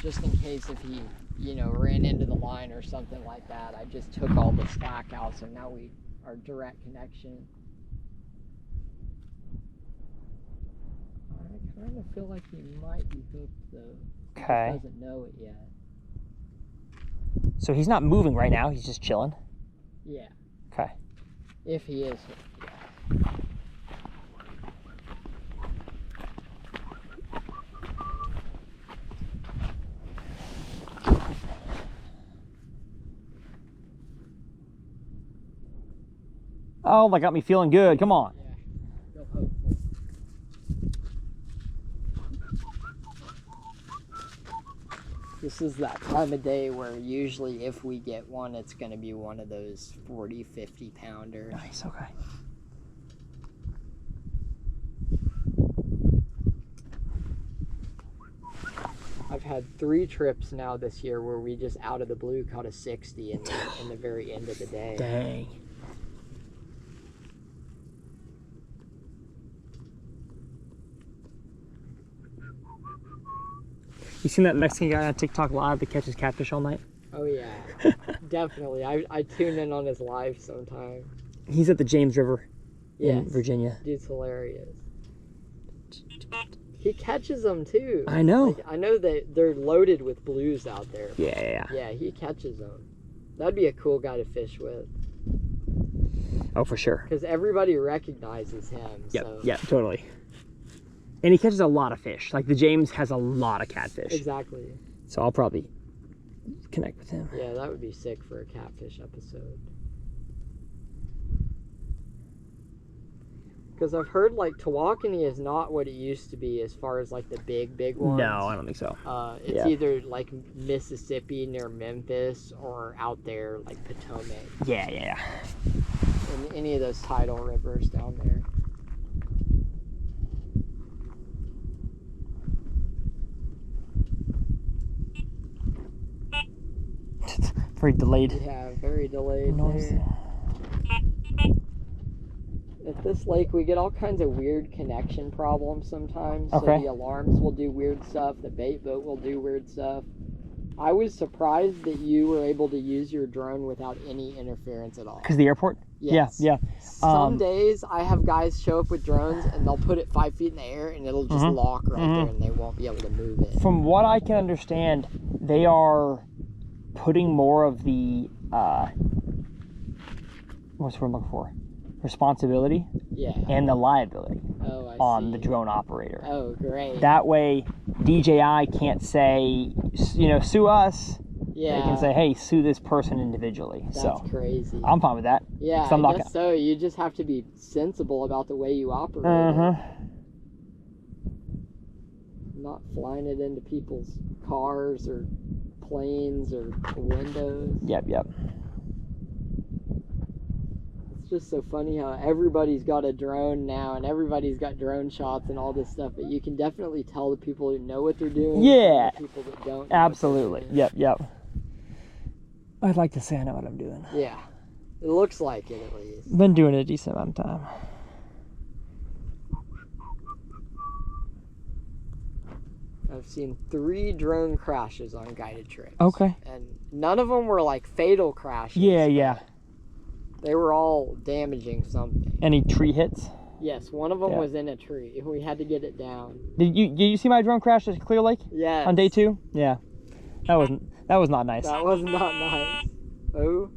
Just in case if he, you know, ran into the line or something like that. I just took all the slack out, so now we are direct connection. I kind of feel like he might be hooked though. Okay. He doesn't know it yet. So he's not moving right now. He's just chilling. Yeah. Okay. If he is hooked, yeah. Oh, that got me feeling good. Come on. Yeah. Real hopeful. This is that time of day where usually if we get one, it's going to be one of those 40, 50 pounders. Nice, okay. I've had 3 trips now this year where we just out of the blue caught a 60 in the very end of the day. Dang. You seen that Mexican guy on TikTok live that catches catfish all night? Oh yeah, definitely. I tune in on his live sometimes. He's at the James River in Yes. Virginia. Dude's hilarious. He catches them too. I know. Like, I know that they're loaded with blues out there. Yeah. Yeah, he catches them. That'd be a cool guy to fish with. Oh, for sure. Because everybody recognizes him. Yep, So. yeah, totally. And he catches a lot of fish. Like the James has a lot of catfish. Exactly. So I'll probably connect with him. Yeah, that would be sick for a catfish episode. Because I've heard like Tawakoni is not what it used to be as far as like the big ones. No, I don't think so. It's either like Mississippi near Memphis or out there like Potomac. Yeah. In any of those tidal rivers down there. Very delayed. Yeah, very delayed Noise. there. At this lake, we get all kinds of weird connection problems sometimes. Okay. So the alarms will do weird stuff. The bait boat will do weird stuff. I was surprised that you were able to use your drone without any interference at all. Because the airport? Yes. Yeah. Some days I have guys show up with drones and they'll put it 5 feet in the air and it'll just lock right there and they won't be able to move it. From what I can understand, they are putting more of the, what's the word I'm looking for? Responsibility and the liability on the drone operator. Oh, great. That way, DJI can't say, sue us. Yeah. They can say, hey, sue this person individually. That's crazy. I'm fine with that. Yeah, I guess so. You just have to be sensible about the way you operate. Not flying it into people's cars or planes or windows. Yep. It's just so funny how everybody's got a drone now and everybody's got drone shots and all this stuff, but you can definitely tell the people who know what they're doing Yeah. from the people that don't know Absolutely. what they're doing. Yep. I'd like to say I know what I'm doing. Yeah. It looks like it at least. Been doing it a decent amount of time. I've seen 3 drone crashes on guided trips. Okay. And none of them were like fatal crashes. Yeah, yeah. They were all damaging something. Any tree hits? Yes, one of them was in a tree. We had to get it down. Did you see my drone crash at Clear Lake? Yeah. On day 2? Yeah. That was not nice. That was not nice. Oh.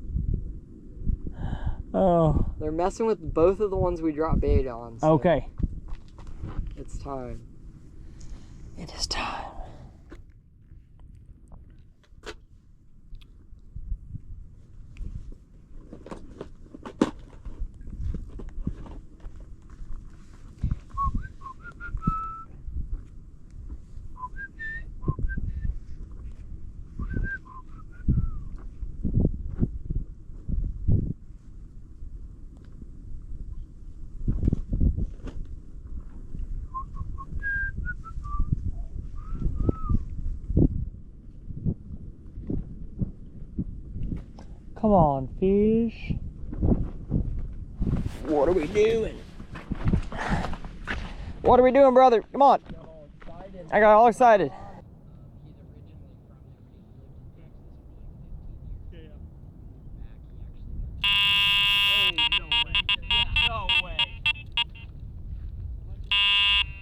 Oh. They're messing with both of the ones we dropped bait on. So Okay. it's time. It is time. Come on, fish. What are we doing? What are we doing, brother? Come on. I got all excited. No way.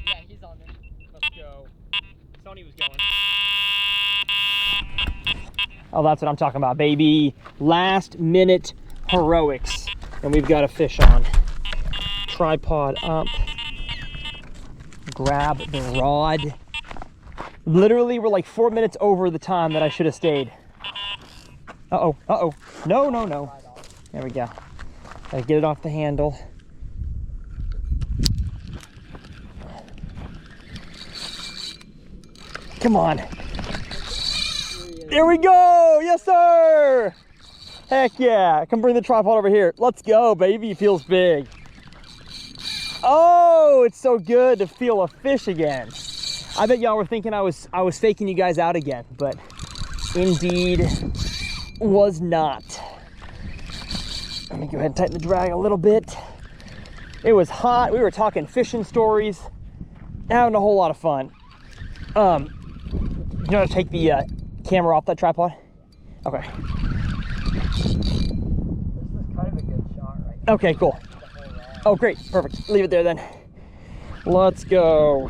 Yeah, he's on there. Let's go. Sony was going. Oh, that's what I'm talking about, baby. Last minute heroics. And we've got a fish on. Tripod up. Grab the rod. Literally, we're like 4 minutes over the time that I should have stayed. Uh-oh, uh-oh. No, no, no. There we go. Gotta get it off the handle. Come on. There we go! Yes, sir! Heck yeah. Come bring the tripod over here. Let's go, baby. It feels big. Oh, it's so good to feel a fish again. I bet y'all were thinking I was faking you guys out again, but indeed was not. Let me go ahead and tighten the drag a little bit. It was hot. We were talking fishing stories, having a whole lot of fun. You know how to take the camera off that tripod? Okay. This is kind of a good shot right now. Okay, cool. Oh, great. Perfect. Leave it there then. Let's go.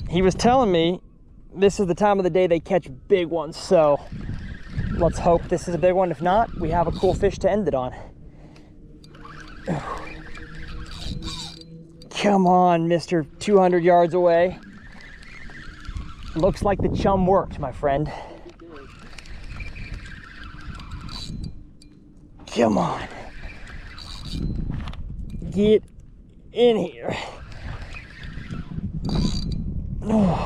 He was telling me this is the time of the day they catch big ones, so let's hope this is a big one. If not, we have a cool fish to end it on. Come on, Mr. 200 yards away. Looks like the chum worked, my friend. Come on. Get in here. Oh.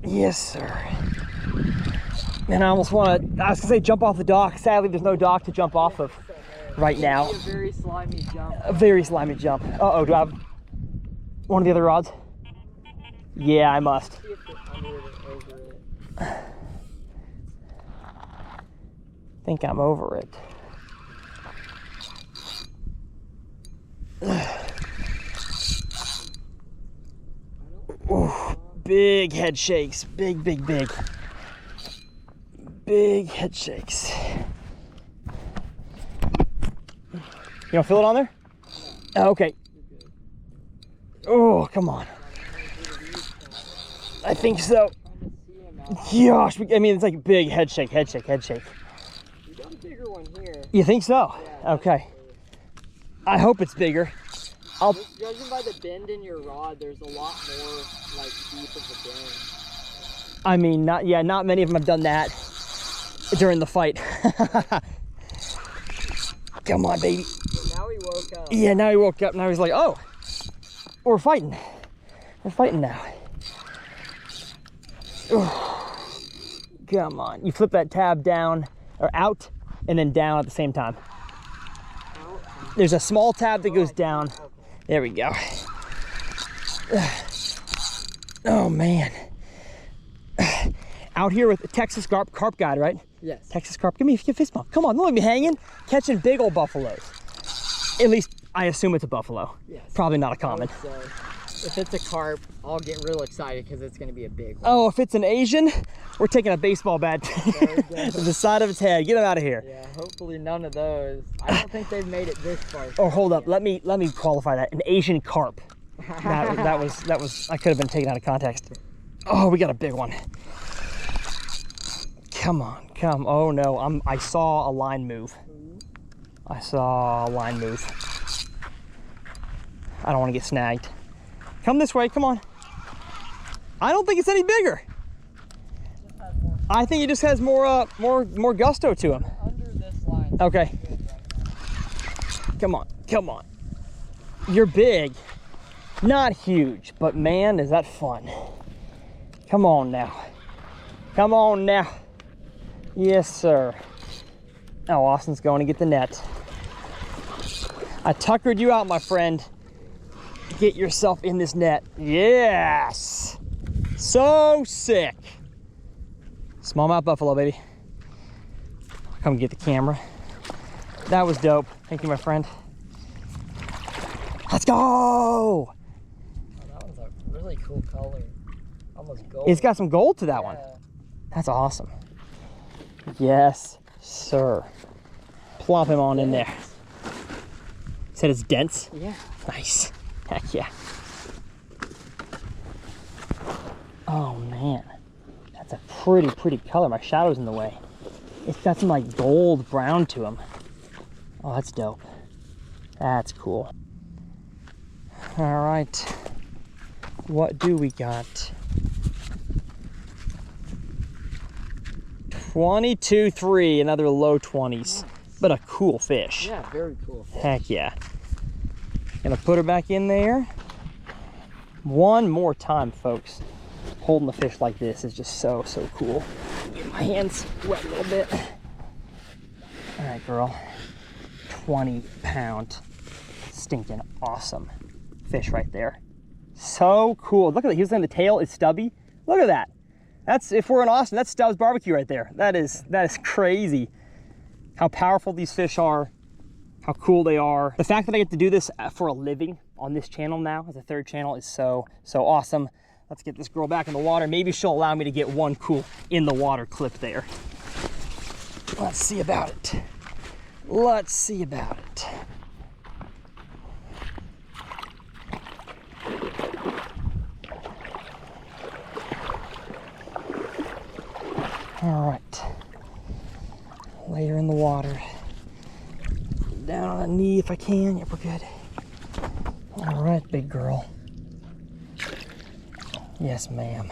Yes, sir. Man, I almost want to, I was going to say jump off the dock. Sadly, there's no dock to jump off of right now. A very slimy jump. A very slimy jump. Uh-oh, do I have one of the other rods? Yeah, I must. See if it's under it or over it. I think I'm over it. Ooh, big head shakes. Big, big, big. Big head shakes. You don't feel it on there? Oh, okay. Oh, come on. I think so. Gosh, I mean, it's like big head shake, head shake, head shake. You got a bigger one here. You think so? Yeah, okay. I hope it's bigger. Judging by the bend in your rod, there's a lot more like deep of a bend. I mean, not many of them have done that during the fight. Come on, baby. So now he woke up. Yeah, now he woke up. Now he's like, oh, we're fighting. We're fighting now. Ooh. Come on. You flip that tab down or out and then down at the same time. There's a small tab that goes down. There we go. Oh, man. Out here with Texas Carp Guide, right? Yes. Texas Carp. Give me a fist bump. Come on, don't let me hanging. Catching big old buffaloes. At least I assume it's a buffalo. Yes. Probably not a common. So if it's a carp, I'll get real excited because it's going to be a big one. Oh, if it's an Asian, we're taking a baseball bat to the side of its head. Get him out of here. Yeah, hopefully none of those. I don't think they've made it this far. Oh, hold up. Let me qualify that. An Asian carp. That was. I could have been taken out of context. Oh, we got a big one. Come on, come. Oh no, I saw a line move. I saw a line move. I don't want to get snagged. Come this way, come on. I don't think it's any bigger. I think it just has more gusto to him. Under this line. Okay. Come on, come on. You're big. Not huge, but man, is that fun. Come on now. Come on now. Yes, sir. Oh, Austin's going to get the net. I tuckered you out, my friend. Get yourself in this net. Yes. So sick. Smallmouth buffalo, baby. Come get the camera. That was dope. Thank you, my friend. Let's go. Oh, that one's a really cool color. Almost gold. It's got some gold to that one. That's awesome. Yes, sir. Plop him on in there. Said it's dense? Yeah. Nice. Heck yeah. Oh man, that's a pretty color. My shadow's in the way. It's got some like gold brown to him. Oh, that's dope. That's cool. All right, what do we got? 22.3, another low 20s, nice. But a cool fish. Yeah, very cool fish. Heck yeah. Gonna put her back in there. One more time, folks. Holding the fish like this is just so cool. Get my hands wet a little bit. All right, girl. 20-pound, stinking awesome fish right there. So cool. Look at that. He was saying the tail is stubby. Look at that. That's, if we're in Austin, that's Stubbs barbecue right there. That is crazy. How powerful these fish are. How cool they are. The fact that I get to do this for a living on this channel now, as a third channel, is so awesome. Let's get this girl back in the water. Maybe she'll allow me to get one cool in the water clip there. Let's see about it. Let's see about it. All right. Lay her in the water. Down on a knee if I can. Yep, we're good. All right, big girl. Yes, ma'am.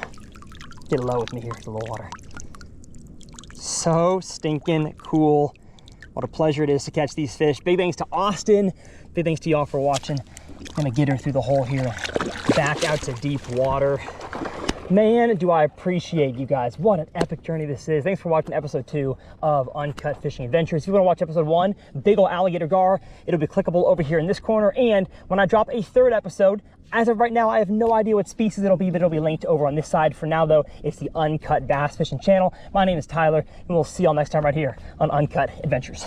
Get low with me here to the water. So stinking cool. What a pleasure it is to catch these fish. Big thanks to Austin. Big thanks to y'all for watching. Gonna get her through the hole here, back out to deep water. Man, do I appreciate you guys. What an epic journey this is. Thanks for watching episode 2 of Uncut Fishing Adventures. If you want to watch episode 1, big ol' alligator gar, it'll be clickable over here in this corner. And when I drop a third episode, as of right now, I have no idea what species it'll be, but it'll be linked over on this side. For now, though, it's the Uncut Bass Fishing channel. My name is Tyler, and we'll see y'all next time right here on Uncut Adventures.